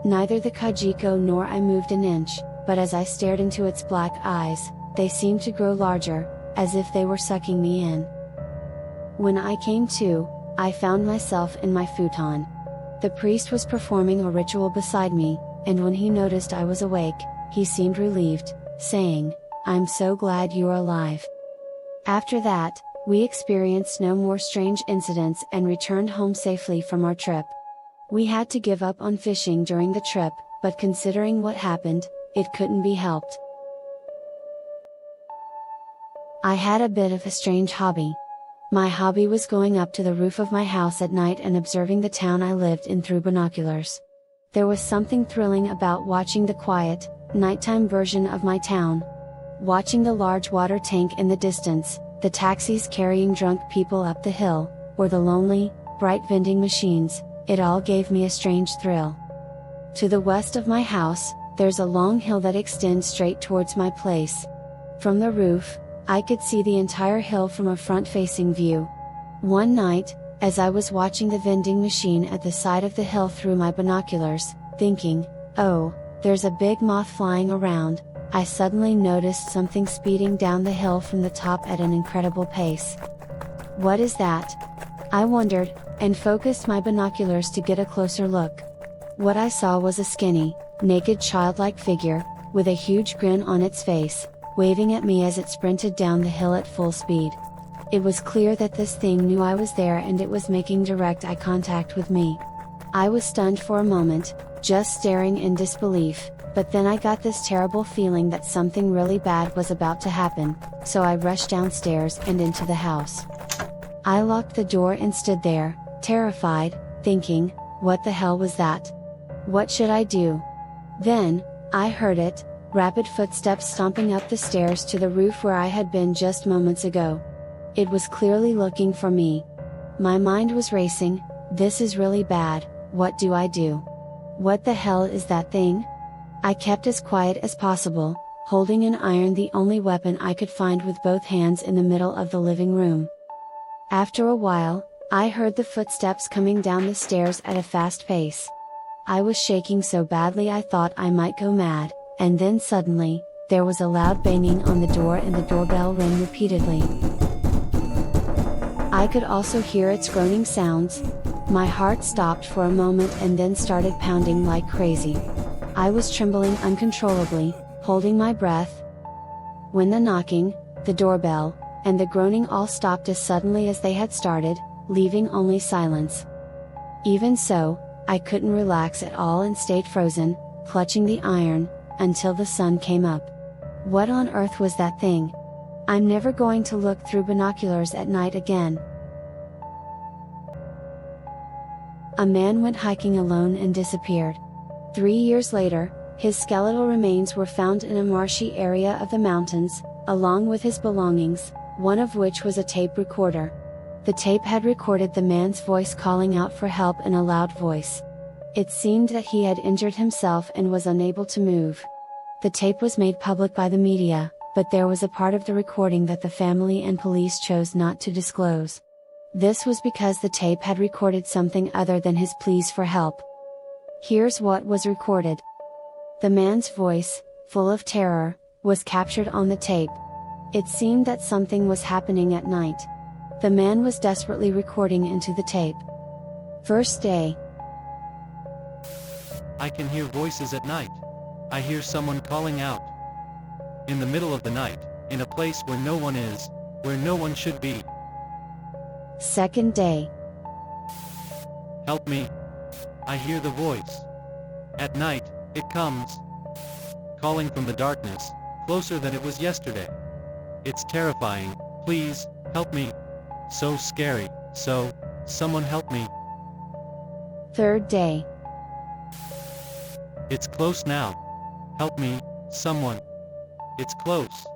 Neither the Kajiko nor I moved an inch, but as I stared into its black eyes, they seemed to grow larger, as if they were sucking me in. When I came to, I found myself in my futon. The priest was performing a ritual beside me, and when he noticed I was awake, he seemed relieved, saying, "I'm so glad you're alive." After that, we experienced no more strange incidents and returned home safely from our trip. We had to give up on fishing during the trip, but considering what happened, it couldn't be helped. I had a bit of a strange hobby. My hobby was going up to the roof of my house at night and observing the town I lived in through binoculars. There was something thrilling about watching the quiet, nighttime version of my town. Watching the large water tank in the distance, the taxis carrying drunk people up the hill, or the lonely, bright vending machines, it all gave me a strange thrill. To the west of my house, there's a long hill that extends straight towards my place. From the roof, I could see the entire hill from a front-facing view. One night, as I was watching the vending machine at the side of the hill through my binoculars, thinking, "Oh, there's a big moth flying around," I suddenly noticed something speeding down the hill from the top at an incredible pace. "What is that?" I wondered, and focused my binoculars to get a closer look. What I saw was a skinny, naked childlike figure, with a huge grin on its face, waving at me as it sprinted down the hill at full speed. It was clear that this thing knew I was there and it was making direct eye contact with me. I was stunned for a moment, just staring in disbelief, but then I got this terrible feeling that something really bad was about to happen, so I rushed downstairs and into the house. I locked the door and stood there, terrified, thinking, what the hell was that? What should I do? Then, I heard it, rapid footsteps stomping up the stairs to the roof where I had been just moments ago. It was clearly looking for me. My mind was racing, this is really bad, what do I do? What the hell is that thing? I kept as quiet as possible, holding an iron, the only weapon I could find, with both hands in the middle of the living room. After a while, I heard the footsteps coming down the stairs at a fast pace. I was shaking so badly I thought I might go mad. And then suddenly, there was a loud banging on the door and the doorbell rang repeatedly. I could also hear its groaning sounds. My heart stopped for a moment and then started pounding like crazy. I was trembling uncontrollably, holding my breath. When the knocking, the doorbell, and the groaning all stopped as suddenly as they had started, leaving only silence. Even so, I couldn't relax at all and stayed frozen, clutching the iron, until the sun came up. What on earth was that thing? I'm never going to look through binoculars at night again. A man went hiking alone and disappeared. 3 years later, his skeletal remains were found in a marshy area of the mountains, along with his belongings, one of which was a tape recorder. The tape had recorded the man's voice calling out for help in a loud voice. It seemed that he had injured himself and was unable to move. The tape was made public by the media, but there was a part of the recording that the family and police chose not to disclose. This was because the tape had recorded something other than his pleas for help. Here's what was recorded. The man's voice, full of terror, was captured on the tape. It seemed that something was happening at night. The man was desperately recording into the tape. First day. I can hear voices at night. I hear someone calling out. In the middle of the night, in a place where no one is, where no one should be. Second day. help me. I hear the voice. At night, it comes. Calling from the darkness, closer than it was yesterday. It's terrifying. Please, help me. So scary. Someone help me. Third day. It's close now. Help me, someone. It's close.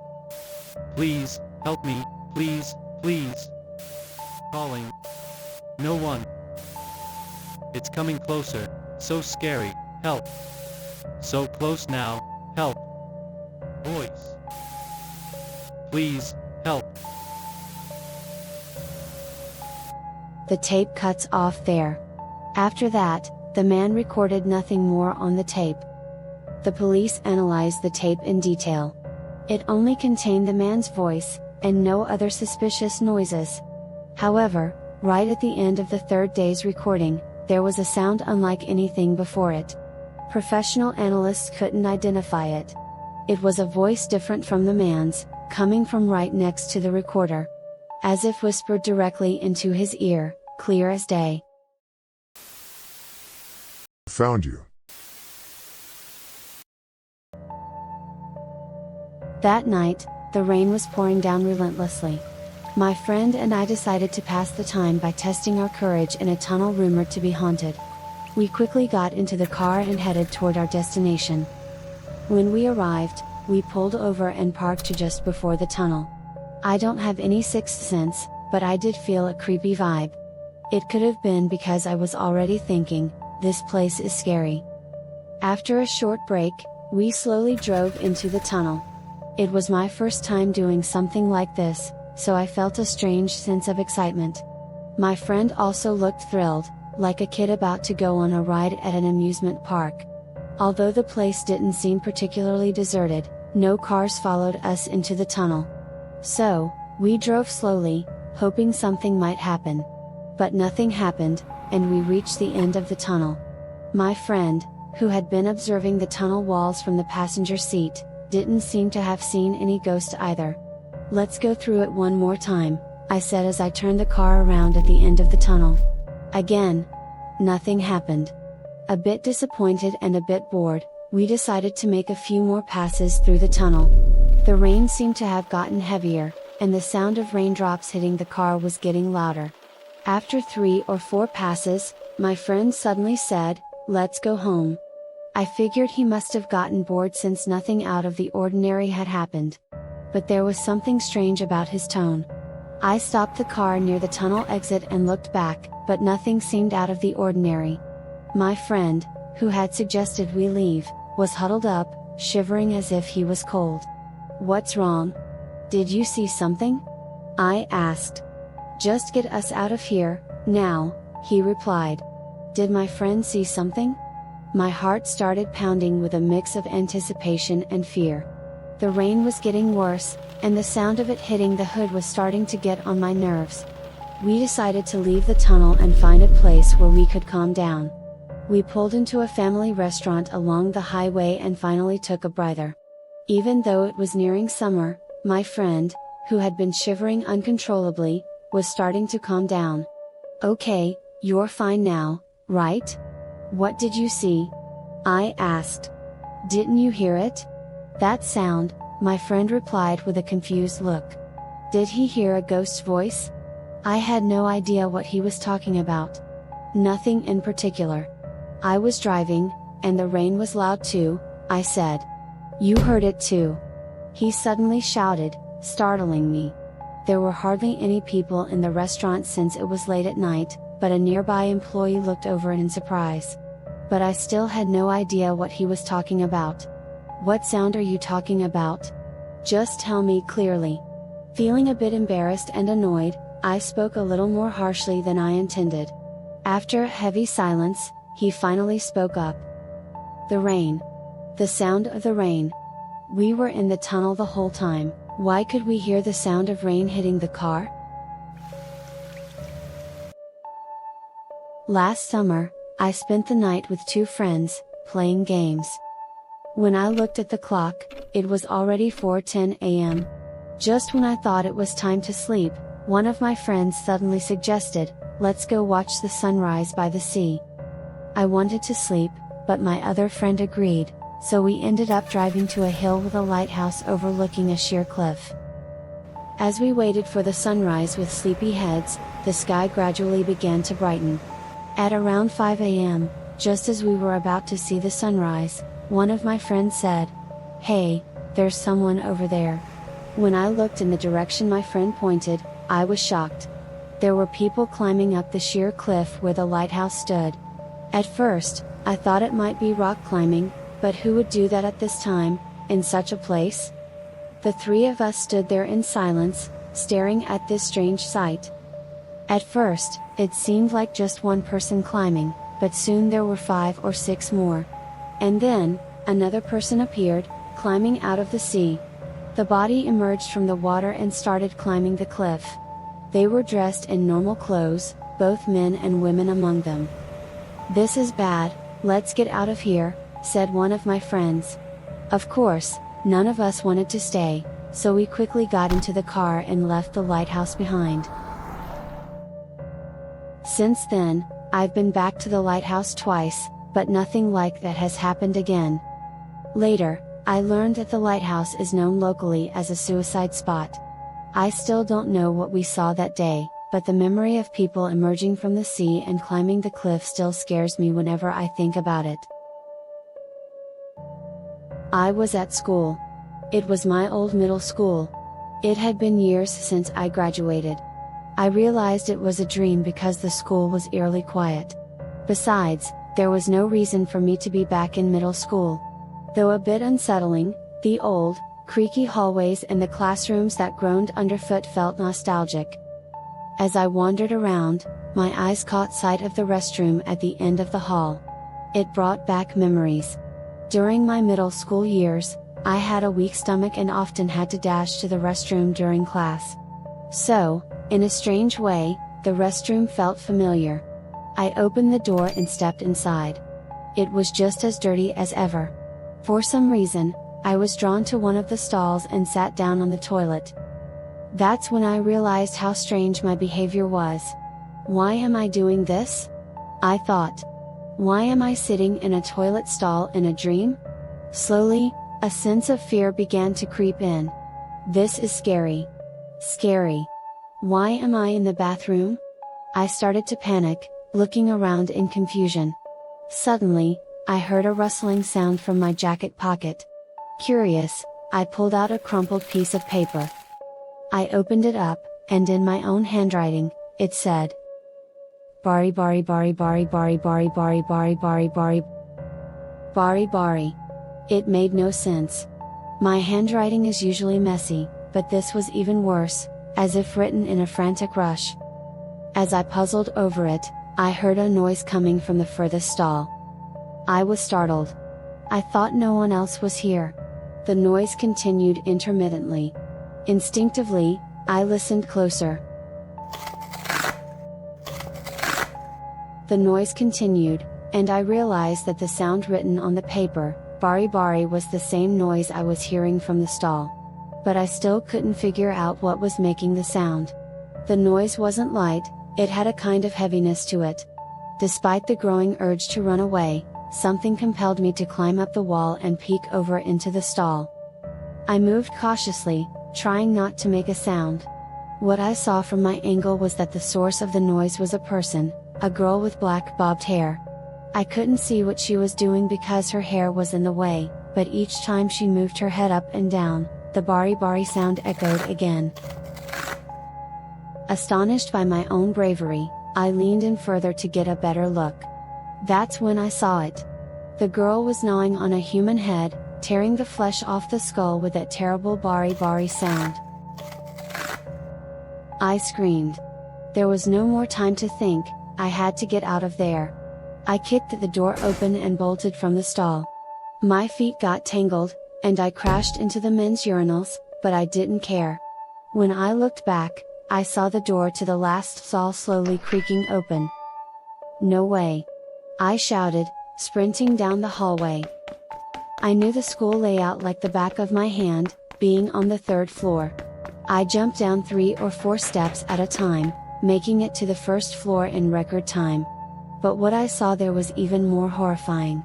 Please, help me, please, please. Calling. No one. It's coming closer. So scary. Help. So close now. Help. Voice. Please, help. The tape cuts off there. After that, the man recorded nothing more on the tape. The police analyzed the tape in detail. It only contained the man's voice, and no other suspicious noises. However, right at the end of the third day's recording, there was a sound unlike anything before it. Professional analysts couldn't identify it. It was a voice different from the man's, coming from right next to the recorder. As if whispered directly into his ear, clear as day. Found you. That night, the rain was pouring down relentlessly. My friend and I decided to pass the time by testing our courage in a tunnel rumored to be haunted. We quickly got into the car and headed toward our destination. When we arrived, we pulled over and parked just before the tunnel. I don't have any sixth sense, but I did feel a creepy vibe. It could have been because I was already thinking, this place is scary. After a short break, we slowly drove into the tunnel. It was my first time doing something like this, so I felt a strange sense of excitement. My friend also looked thrilled, like a kid about to go on a ride at an amusement park. Although the place didn't seem particularly deserted, no cars followed us into the tunnel. So, we drove slowly, hoping something might happen. But nothing happened, and we reached the end of the tunnel. My friend, who had been observing the tunnel walls from the passenger seat, didn't seem to have seen any ghost either. Let's go through it one more time, I said as I turned the car around at the end of the tunnel. Again. Nothing happened. A bit disappointed and a bit bored, we decided to make a few more passes through the tunnel. The rain seemed to have gotten heavier, and the sound of raindrops hitting the car was getting louder. After 3 or 4 passes, my friend suddenly said, "Let's go home." I figured he must have gotten bored since nothing out of the ordinary had happened. But there was something strange about his tone. I stopped the car near the tunnel exit and looked back, but nothing seemed out of the ordinary. My friend, who had suggested we leave, was huddled up, shivering as if he was cold. "What's wrong? Did you see something?" I asked. "Just get us out of here, now," he replied. Did my friend see something? My heart started pounding with a mix of anticipation and fear. The rain was getting worse, and the sound of it hitting the hood was starting to get on my nerves. We decided to leave the tunnel and find a place where we could calm down. We pulled into a family restaurant along the highway and finally took a breather. Even though it was nearing summer, my friend, who had been shivering uncontrollably, was starting to calm down. "Okay, you're fine now, right? What did you see?" I asked. "Didn't you hear it? That sound," my friend replied with a confused look. Did he hear a ghost's voice? I had no idea what he was talking about. Nothing in particular. I was driving, and the rain was loud too, I said. "You heard it too?" He suddenly shouted, startling me. There were hardly any people in the restaurant since it was late at night, but a nearby employee looked over in surprise. But I still had no idea what he was talking about. "What sound are you talking about? Just tell me clearly." Feeling a bit embarrassed and annoyed, I spoke a little more harshly than I intended. After a heavy silence, he finally spoke up. "The rain. The sound of the rain. We were in the tunnel the whole time, why could we hear the sound of rain hitting the car?" Last summer, I spent the night with 2 friends, playing games. When I looked at the clock, it was already 4:10 a.m. Just when I thought it was time to sleep, one of my friends suddenly suggested, let's go watch the sunrise by the sea. I wanted to sleep, but my other friend agreed, so we ended up driving to a hill with a lighthouse overlooking a sheer cliff. As we waited for the sunrise with sleepy heads, the sky gradually began to brighten. At around 5 a.m., just as we were about to see the sunrise, one of my friends said, "Hey, there's someone over there." When I looked in the direction my friend pointed, I was shocked. There were people climbing up the sheer cliff where the lighthouse stood. At first, I thought it might be rock climbing, but who would do that at this time, in such a place? The three of us stood there in silence, staring at this strange sight. At first, it seemed like just one person climbing, but soon there were 5 or 6 more. And then, another person appeared, climbing out of the sea. The body emerged from the water and started climbing the cliff. They were dressed in normal clothes, both men and women among them. "This is bad, let's get out of here," said one of my friends. Of course, none of us wanted to stay, so we quickly got into the car and left the lighthouse behind. Since then, I've been back to the lighthouse twice, but nothing like that has happened again. Later, I learned that the lighthouse is known locally as a suicide spot. I still don't know what we saw that day, but the memory of people emerging from the sea and climbing the cliff still scares me whenever I think about it. I was at school. It was my old middle school. It had been years since I graduated. I realized it was a dream because the school was eerily quiet. Besides, there was no reason for me to be back in middle school. Though a bit unsettling, the old, creaky hallways and the classrooms that groaned underfoot felt nostalgic. As I wandered around, my eyes caught sight of the restroom at the end of the hall. It brought back memories. During my middle school years, I had a weak stomach and often had to dash to the restroom during class. So, in a strange way, the restroom felt familiar. I opened the door and stepped inside. It was just as dirty as ever. For some reason, I was drawn to one of the stalls and sat down on the toilet. That's when I realized how strange my behavior was. Why am I doing this? I thought. Why am I sitting in a toilet stall in a dream? Slowly, a sense of fear began to creep in. This is scary. Scary. Why am I in the bathroom? I started to panic, looking around in confusion. Suddenly, I heard a rustling sound from my jacket pocket. Curious, I pulled out a crumpled piece of paper. I opened it up, and in my own handwriting, it said, "Bari Bari Bari Bari Bari Bari Bari Bari Bari Bari Bari Bari." It made no sense. My handwriting is usually messy, but this was even worse, as if written in a frantic rush. As I puzzled over it, I heard a noise coming from the furthest stall. I was startled. I thought no one else was here. The noise continued intermittently. Instinctively, I listened closer. The noise continued, and I realized that the sound written on the paper, Bari Bari, was the same noise I was hearing from the stall. But I still couldn't figure out what was making the sound. The noise wasn't light, it had a kind of heaviness to it. Despite the growing urge to run away, something compelled me to climb up the wall and peek over into the stall. I moved cautiously, trying not to make a sound. What I saw from my angle was that the source of the noise was a person, a girl with black bobbed hair. I couldn't see what she was doing because her hair was in the way, but each time she moved her head up and down, the Bari Bari sound echoed again. Astonished by my own bravery, I leaned in further to get a better look. That's when I saw it. The girl was gnawing on a human head, tearing the flesh off the skull with that terrible Bari Bari sound. I screamed. There was no more time to think, I had to get out of there. I kicked the door open and bolted from the stall. My feet got tangled, and I crashed into the men's urinals, but I didn't care. When I looked back, I saw the door to the last stall slowly creaking open. No way! I shouted, sprinting down the hallway. I knew the school layout like the back of my hand, being on the 3rd floor. I jumped down 3 or 4 steps at a time, making it to the first floor in record time. But what I saw there was even more horrifying.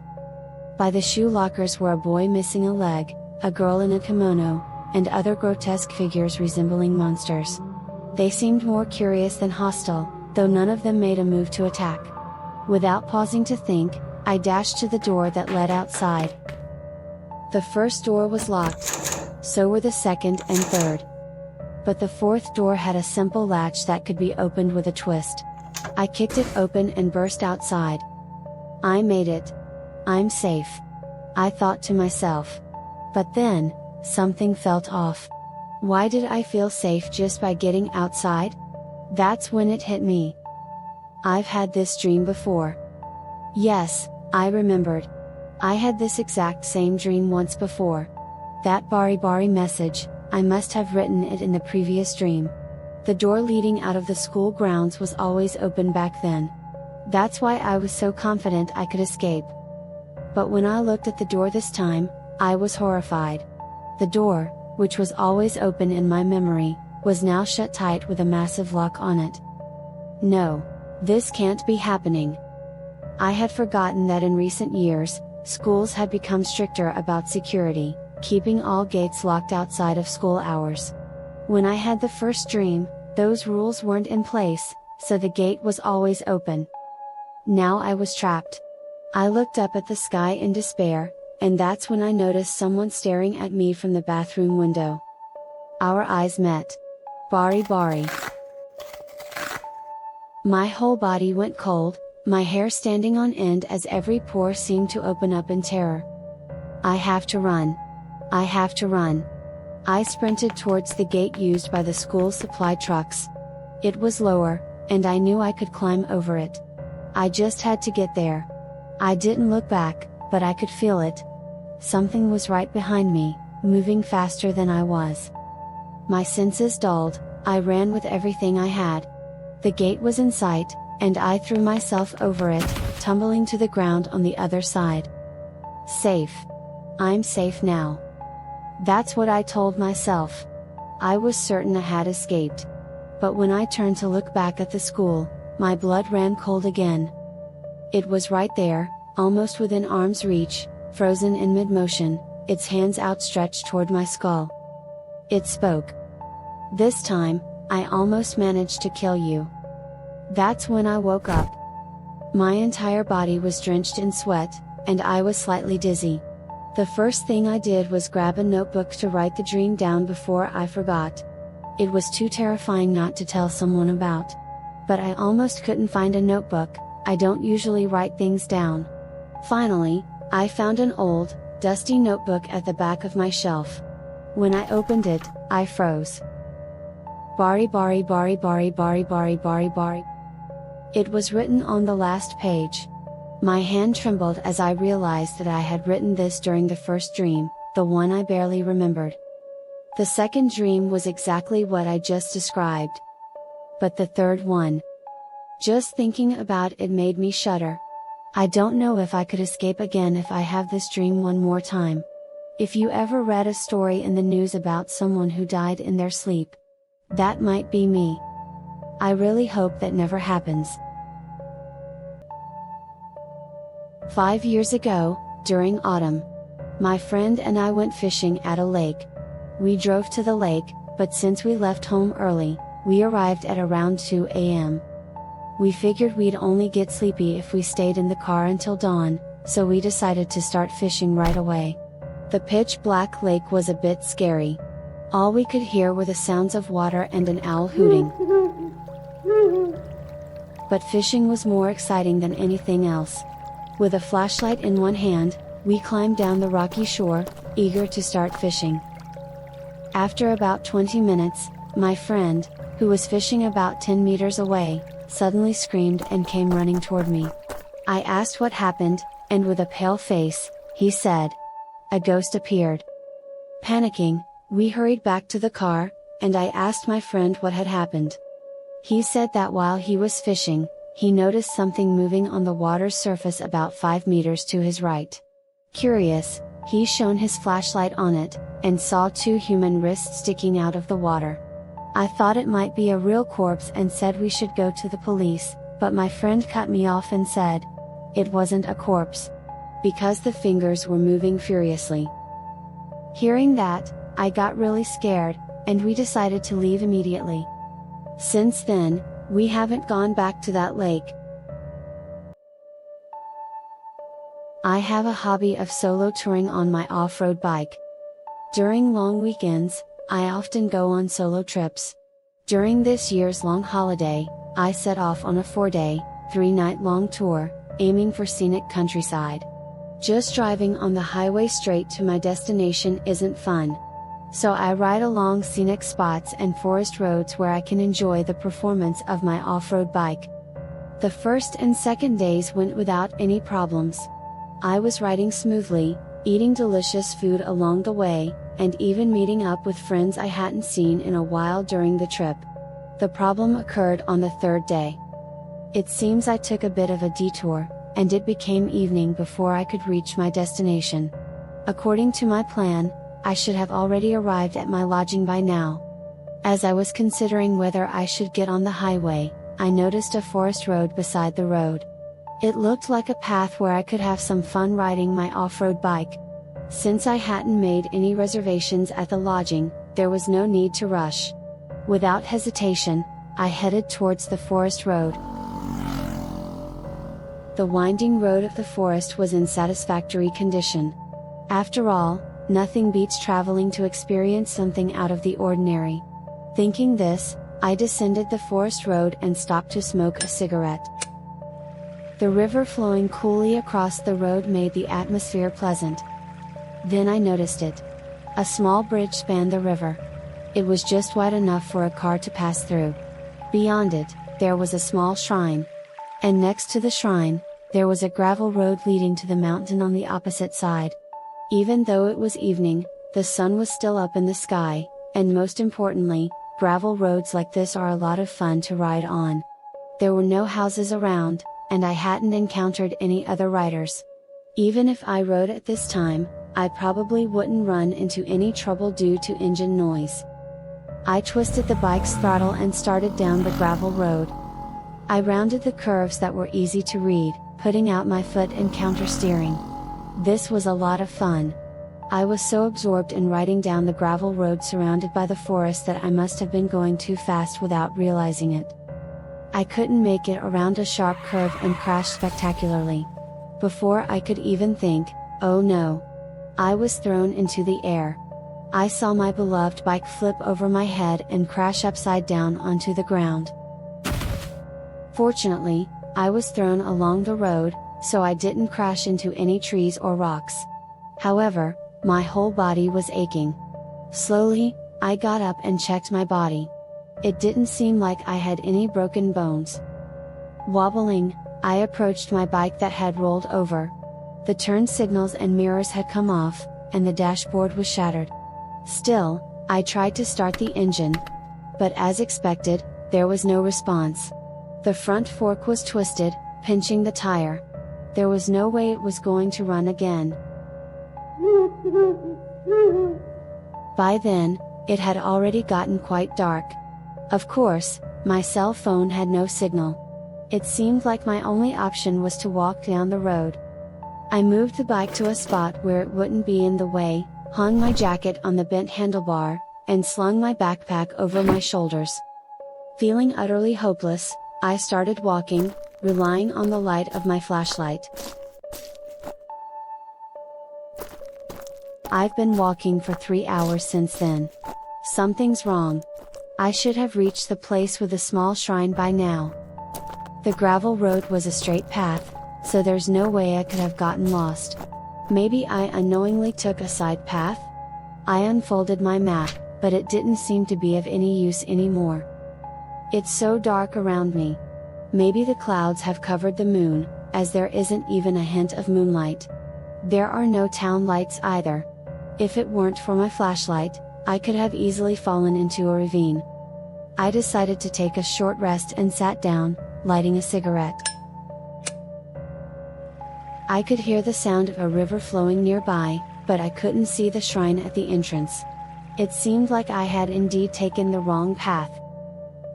By the shoe lockers were a boy missing a leg, a girl in a kimono, and other grotesque figures resembling monsters. They seemed more curious than hostile, though none of them made a move to attack. Without pausing to think, I dashed to the door that led outside. The first door was locked. So were the second and third. But the fourth door had a simple latch that could be opened with a twist. I kicked it open and burst outside. I made it. I'm safe, I thought to myself. But then, something felt off. Why did I feel safe just by getting outside? That's when it hit me. I've had this dream before. Yes, I remembered. I had this exact same dream once before. That Bari message, I must have written it in the previous dream. The door leading out of the school grounds was always open back then. That's why I was so confident I could escape. But when I looked at the door this time, I was horrified. The door, which was always open in my memory, was now shut tight with a massive lock on it. No, this can't be happening. I had forgotten that in recent years, schools had become stricter about security, keeping all gates locked outside of school hours. When I had the first dream, those rules weren't in place, so the gate was always open. Now I was trapped. I looked up at the sky in despair, and that's when I noticed someone staring at me from the bathroom window. Our eyes met. Bari. My whole body went cold, my hair standing on end as every pore seemed to open up in terror. I have to run. I have to run. I sprinted towards the gate used by the school supply trucks. It was lower, and I knew I could climb over it. I just had to get there. I didn't look back, but I could feel it. Something was right behind me, moving faster than I was. My senses dulled, I ran with everything I had. The gate was in sight, and I threw myself over it, tumbling to the ground on the other side. Safe. I'm safe now. That's what I told myself. I was certain I had escaped. But when I turned to look back at the school, my blood ran cold again. It was right there, almost within arm's reach, frozen in mid-motion, its hands outstretched toward my skull. It spoke. This time, I almost managed to kill you. That's when I woke up. My entire body was drenched in sweat, and I was slightly dizzy. The first thing I did was grab a notebook to write the dream down before I forgot. It was too terrifying not to tell someone about. But I almost couldn't find a notebook, I don't usually write things down. Finally, I found an old, dusty notebook at the back of my shelf. When I opened it, I froze. Bari. It was written on the last page. My hand trembled as I realized that I had written this during the first dream, the one I barely remembered. The second dream was exactly what I just described. But the third one. Just thinking about it made me shudder. I don't know if I could escape again if I have this dream one more time. If you ever read a story in the news about someone who died in their sleep, that might be me. I really hope that never happens. 5 years ago, during autumn, my friend and I went fishing at a lake. We drove to the lake, but since we left home early, we arrived at around 2 a.m. We figured we'd only get sleepy if we stayed in the car until dawn, so we decided to start fishing right away. The pitch black lake was a bit scary. All we could hear were the sounds of water and an owl hooting. But fishing was more exciting than anything else. With a flashlight in one hand, we climbed down the rocky shore, eager to start fishing. After about 20 minutes, my friend, who was fishing about 10 meters away, suddenly screamed and came running toward me. I asked what happened, and with a pale face, he said, "A ghost appeared." Panicking, we hurried back to the car, and I asked my friend what had happened. He said that while he was fishing, he noticed something moving on the water's surface about 5 meters to his right. Curious, he shone his flashlight on it, and saw 2 human wrists sticking out of the water. I thought it might be a real corpse and said we should go to the police, but my friend cut me off and said it wasn't a corpse, because the fingers were moving furiously. Hearing that, I got really scared, and we decided to leave immediately. Since then, we haven't gone back to that lake. I have a hobby of solo touring on my off-road bike. During long weekends, I often go on solo trips. During this year's long holiday, I set off on a 4-day, 3-night-long tour, aiming for scenic countryside. Just driving on the highway straight to my destination isn't fun. So I ride along scenic spots and forest roads where I can enjoy the performance of my off-road bike. The first and second days went without any problems. I was riding smoothly, eating delicious food along the way, and even meeting up with friends I hadn't seen in a while during the trip. The problem occurred on the third day. It seems I took a bit of a detour, and it became evening before I could reach my destination. According to my plan, I should have already arrived at my lodging by now. As I was considering whether I should get on the highway, I noticed a forest road beside the road. It looked like a path where I could have some fun riding my off-road bike. Since I hadn't made any reservations at the lodging, there was no need to rush. Without hesitation, I headed towards the forest road. The winding road of the forest was in satisfactory condition. After all, nothing beats traveling to experience something out of the ordinary. Thinking this, I descended the forest road and stopped to smoke a cigarette. The river flowing coolly across the road made the atmosphere pleasant. Then I noticed it. A small bridge spanned the river. It was just wide enough for a car to pass through. Beyond it, there was a small shrine. And next to the shrine, there was a gravel road leading to the mountain on the opposite side. Even though it was evening, the sun was still up in the sky, and most importantly, gravel roads like this are a lot of fun to ride on. There were no houses around, and I hadn't encountered any other riders. Even if I rode at this time, I probably wouldn't run into any trouble due to engine noise. I twisted the bike's throttle and started down the gravel road. I rounded the curves that were easy to read, putting out my foot and counter-steering. This was a lot of fun. I was so absorbed in riding down the gravel road surrounded by the forest that I must have been going too fast without realizing it. I couldn't make it around a sharp curve and crashed spectacularly. Before I could even think, oh no! I was thrown into the air. I saw my beloved bike flip over my head and crash upside down onto the ground. Fortunately, I was thrown along the road, so I didn't crash into any trees or rocks. However, my whole body was aching. Slowly, I got up and checked my body. It didn't seem like I had any broken bones. Wobbling, I approached my bike that had rolled over. The turn signals and mirrors had come off, and the dashboard was shattered. Still, I tried to start the engine. But as expected, there was no response. The front fork was twisted, pinching the tire. There was no way it was going to run again. By then, it had already gotten quite dark. Of course, my cell phone had no signal. It seemed like my only option was to walk down the road. I moved the bike to a spot where it wouldn't be in the way, hung my jacket on the bent handlebar, and slung my backpack over my shoulders. Feeling utterly hopeless, I started walking, relying on the light of my flashlight. I've been walking for 3 hours since then. Something's wrong. I should have reached the place with the small shrine by now. The gravel road was a straight path, so there's no way I could have gotten lost. Maybe I unknowingly took a side path? I unfolded my map, but it didn't seem to be of any use anymore. It's so dark around me. Maybe the clouds have covered the moon, as there isn't even a hint of moonlight. There are no town lights either. If it weren't for my flashlight, I could have easily fallen into a ravine. I decided to take a short rest and sat down, lighting a cigarette. I could hear the sound of a river flowing nearby, but I couldn't see the shrine at the entrance. It seemed like I had indeed taken the wrong path.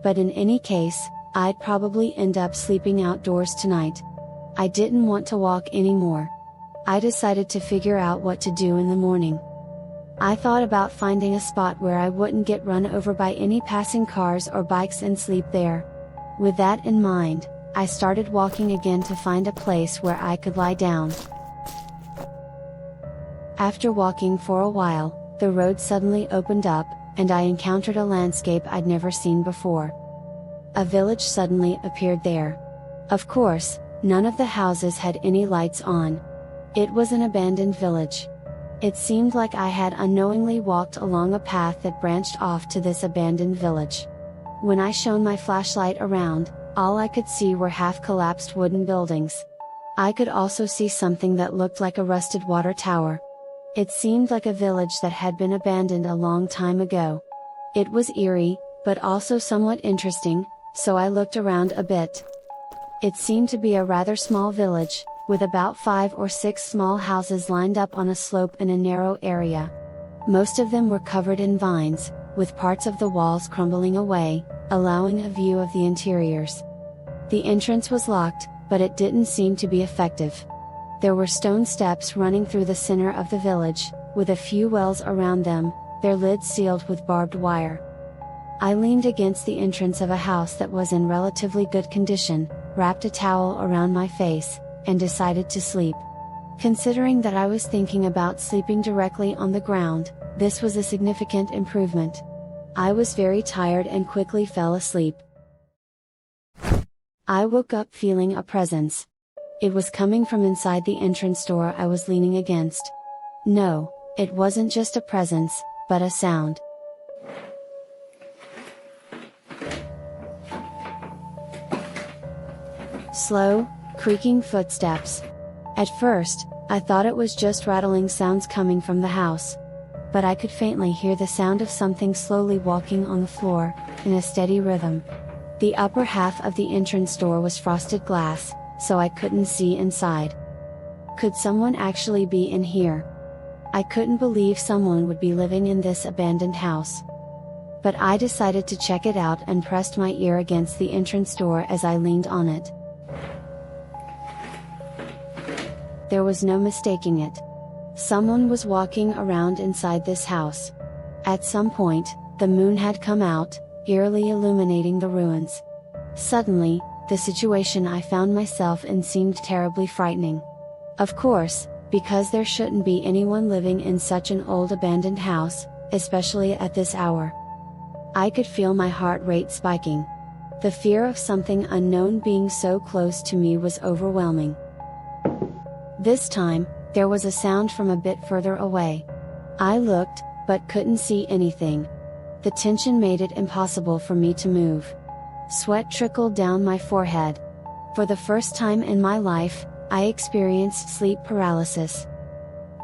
But in any case, I'd probably end up sleeping outdoors tonight. I didn't want to walk anymore. I decided to figure out what to do in the morning. I thought about finding a spot where I wouldn't get run over by any passing cars or bikes and sleep there. With that in mind, I started walking again to find a place where I could lie down. After walking for a while, the road suddenly opened up, and I encountered a landscape I'd never seen before. A village suddenly appeared there. Of course, none of the houses had any lights on. It was an abandoned village. It seemed like I had unknowingly walked along a path that branched off to this abandoned village. When I shone my flashlight around, all I could see were half-collapsed wooden buildings. I could also see something that looked like a rusted water tower. It seemed like a village that had been abandoned a long time ago. It was eerie, but also somewhat interesting, so I looked around a bit. It seemed to be a rather small village, with about 5 or 6 small houses lined up on a slope in a narrow area. Most of them were covered in vines, with parts of the walls crumbling away, allowing a view of the interiors. The entrance was locked, but it didn't seem to be effective. There were stone steps running through the center of the village, with a few wells around them, their lids sealed with barbed wire. I leaned against the entrance of a house that was in relatively good condition, wrapped a towel around my face, and decided to sleep. Considering that I was thinking about sleeping directly on the ground, this was a significant improvement. I was very tired and quickly fell asleep. I woke up feeling a presence. It was coming from inside the entrance door I was leaning against. No, it wasn't just a presence, but a sound. Slow, creaking footsteps. At first, I thought it was just rattling sounds coming from the house. But I could faintly hear the sound of something slowly walking on the floor, in a steady rhythm. The upper half of the entrance door was frosted glass, so I couldn't see inside. Could someone actually be in here? I couldn't believe someone would be living in this abandoned house. But I decided to check it out and pressed my ear against the entrance door as I leaned on it. There was no mistaking it. Someone was walking around inside this house. At some point, the moon had come out, eerily illuminating the ruins. Suddenly, the situation I found myself in seemed terribly frightening. Of course, because there shouldn't be anyone living in such an old abandoned house, especially at this hour. I could feel my heart rate spiking. The fear of something unknown being so close to me was overwhelming. This time, there was a sound from a bit further away. I looked, but couldn't see anything. The tension made it impossible for me to move. Sweat trickled down my forehead. For the first time in my life, I experienced sleep paralysis.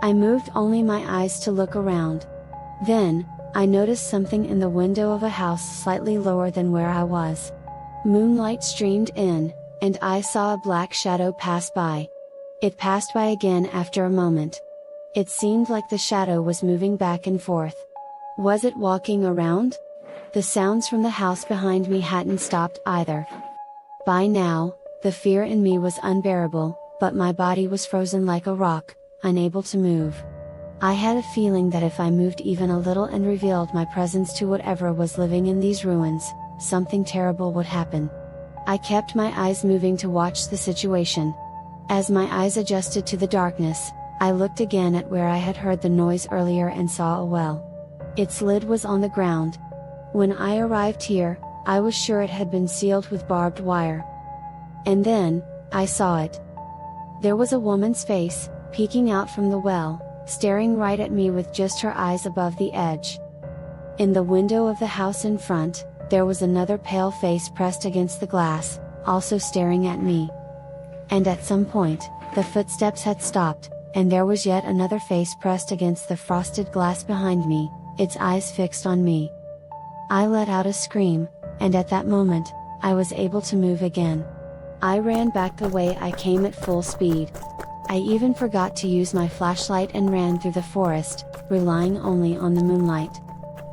I moved only my eyes to look around. Then, I noticed something in the window of a house slightly lower than where I was. Moonlight streamed in, and I saw a black shadow pass by. It passed by again after a moment. It seemed like the shadow was moving back and forth. Was it walking around? The sounds from the house behind me hadn't stopped either. By now, the fear in me was unbearable, but my body was frozen like a rock, unable to move. I had a feeling that if I moved even a little and revealed my presence to whatever was living in these ruins, something terrible would happen. I kept my eyes moving to watch the situation. As my eyes adjusted to the darkness, I looked again at where I had heard the noise earlier and saw a well. Its lid was on the ground. When I arrived here, I was sure it had been sealed with barbed wire. And then, I saw it. There was a woman's face, peeking out from the well, staring right at me with just her eyes above the edge. In the window of the house in front, there was another pale face pressed against the glass, also staring at me. And at some point, the footsteps had stopped, and there was yet another face pressed against the frosted glass behind me, its eyes fixed on me. I let out a scream, and at that moment, I was able to move again. I ran back the way I came at full speed. I even forgot to use my flashlight and ran through the forest, relying only on the moonlight.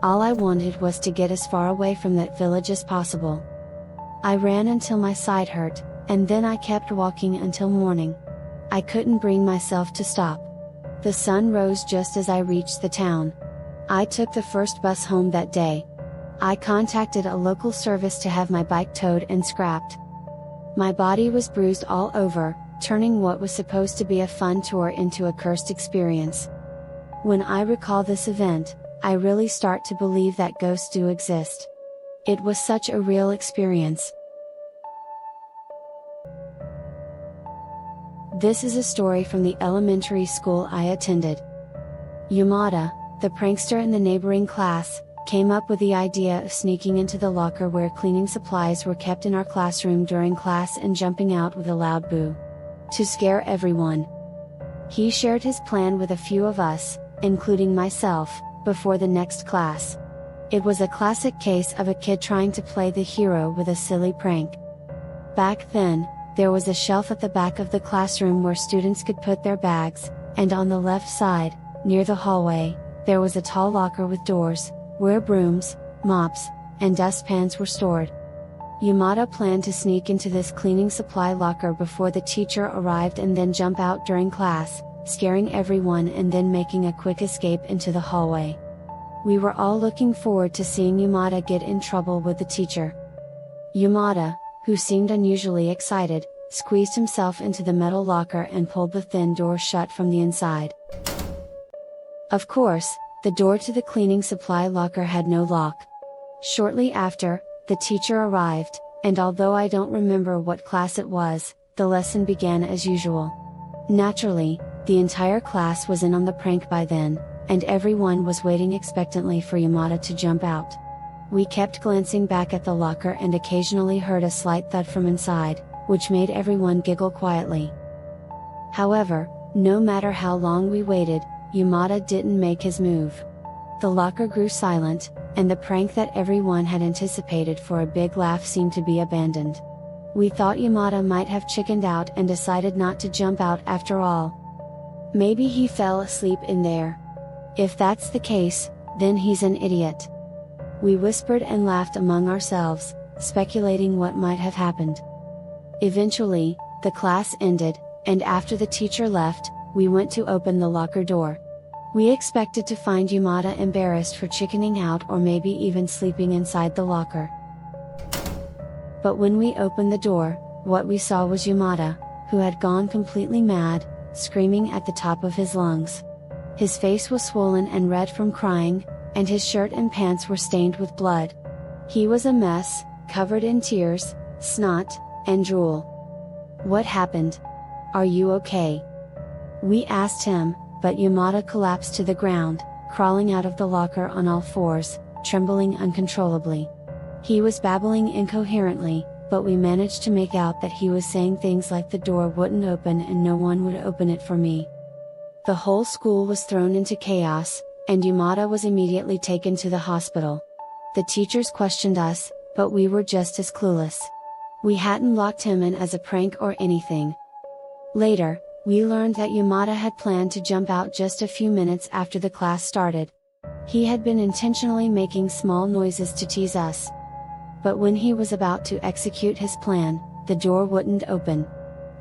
All I wanted was to get as far away from that village as possible. I ran until my side hurt, and then I kept walking until morning. I couldn't bring myself to stop. The sun rose just as I reached the town. I took the first bus home that day. I contacted a local service to have my bike towed and scrapped. My body was bruised all over, turning what was supposed to be a fun tour into a cursed experience. When I recall this event, I really start to believe that ghosts do exist. It was such a real experience. This is a story from the elementary school I attended. Yamada, the prankster in the neighboring class, came up with the idea of sneaking into the locker where cleaning supplies were kept in our classroom during class and jumping out with a loud boo. To scare everyone. He shared his plan with a few of us, including myself, before the next class. It was a classic case of a kid trying to play the hero with a silly prank. Back then, there was a shelf at the back of the classroom where students could put their bags, and on the left side, near the hallway, there was a tall locker with doors, where brooms, mops, and dustpans were stored. Yamada planned to sneak into this cleaning supply locker before the teacher arrived and then jump out during class, scaring everyone and then making a quick escape into the hallway. We were all looking forward to seeing Yamada get in trouble with the teacher. Yamada, who seemed unusually excited, squeezed himself into the metal locker and pulled the thin door shut from the inside. Of course, the door to the cleaning supply locker had no lock. Shortly after, the teacher arrived, and although I don't remember what class it was, the lesson began as usual. Naturally, the entire class was in on the prank by then, and everyone was waiting expectantly for Yamada to jump out. We kept glancing back at the locker and occasionally heard a slight thud from inside, which made everyone giggle quietly. However, no matter how long we waited, Yamada didn't make his move. The locker grew silent, and the prank that everyone had anticipated for a big laugh seemed to be abandoned. We thought Yamada might have chickened out and decided not to jump out after all. Maybe he fell asleep in there. If that's the case, then he's an idiot. We whispered and laughed among ourselves, speculating what might have happened. Eventually, the class ended, and after the teacher left, we went to open the locker door. We expected to find Yamada embarrassed for chickening out or maybe even sleeping inside the locker. But when we opened the door, what we saw was Yamada, who had gone completely mad, screaming at the top of his lungs. His face was swollen and red from crying, and his shirt and pants were stained with blood. He was a mess, covered in tears, snot, and drool. What happened? Are you okay? We asked him, but Yamada collapsed to the ground, crawling out of the locker on all fours, trembling uncontrollably. He was babbling incoherently, but we managed to make out that he was saying things like the door wouldn't open and no one would open it for me. The whole school was thrown into chaos, and Yamada was immediately taken to the hospital. The teachers questioned us, but we were just as clueless. We hadn't locked him in as a prank or anything. Later, we learned that Yamada had planned to jump out just a few minutes after the class started. He had been intentionally making small noises to tease us. But when he was about to execute his plan, the door wouldn't open.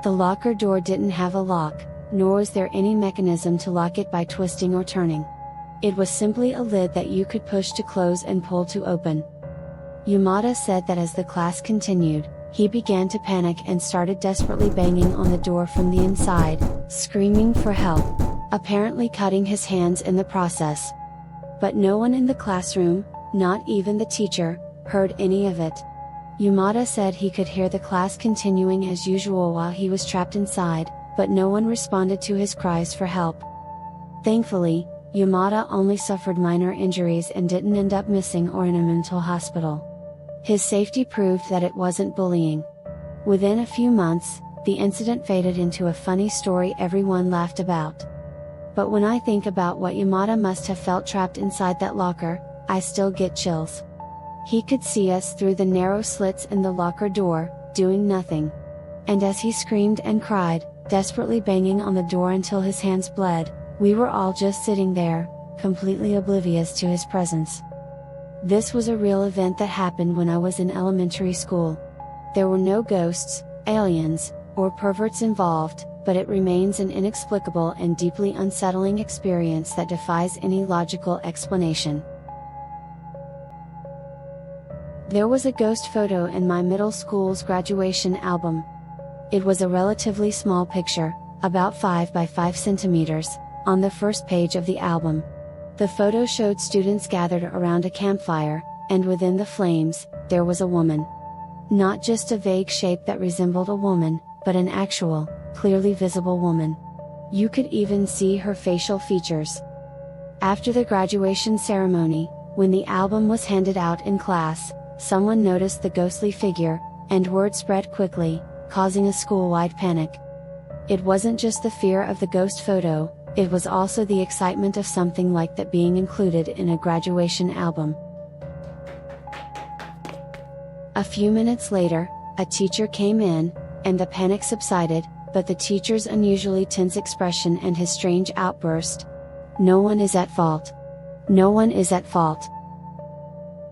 The locker door didn't have a lock, nor was there any mechanism to lock it by twisting or turning. It was simply a lid that you could push to close and pull to open. Yamada said that as the class continued, he began to panic and started desperately banging on the door from the inside, screaming for help, apparently cutting his hands in the process. But no one in the classroom, not even the teacher, heard any of it. Yamada said he could hear the class continuing as usual while he was trapped inside, but no one responded to his cries for help. Thankfully, Yamada only suffered minor injuries and didn't end up missing or in a mental hospital. His safety proved that it wasn't bullying. Within a few months, the incident faded into a funny story everyone laughed about. But when I think about what Yamada must have felt trapped inside that locker, I still get chills. He could see us through the narrow slits in the locker door, doing nothing. And as he screamed and cried, desperately banging on the door until his hands bled, we were all just sitting there, completely oblivious to his presence. This was a real event that happened when I was in elementary school. There were no ghosts, aliens, or perverts involved, but it remains an inexplicable and deeply unsettling experience that defies any logical explanation. There was a ghost photo in my middle school's graduation album. It was a relatively small picture, about 5 by 5 centimeters, on the first page of the album. The photo showed students gathered around a campfire, and within the flames, there was a woman. Not just a vague shape that resembled a woman, but an actual, clearly visible woman. You could even see her facial features. After the graduation ceremony, when the album was handed out in class, someone noticed the ghostly figure, and word spread quickly, causing a school-wide panic. It wasn't just the fear of the ghost photo, it was also the excitement of something like that being included in a graduation album. A few minutes later, a teacher came in, and the panic subsided, but the teacher's unusually tense expression and his strange outburst. "No one is at fault. No one is at fault,"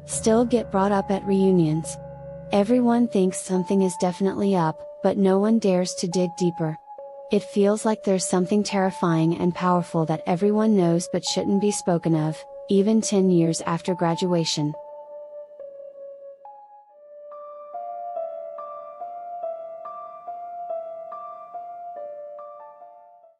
still get brought up at reunions. Everyone thinks something is definitely up, but no one dares to dig deeper. It feels like there's something terrifying and powerful that everyone knows but shouldn't be spoken of, even 10 years after graduation.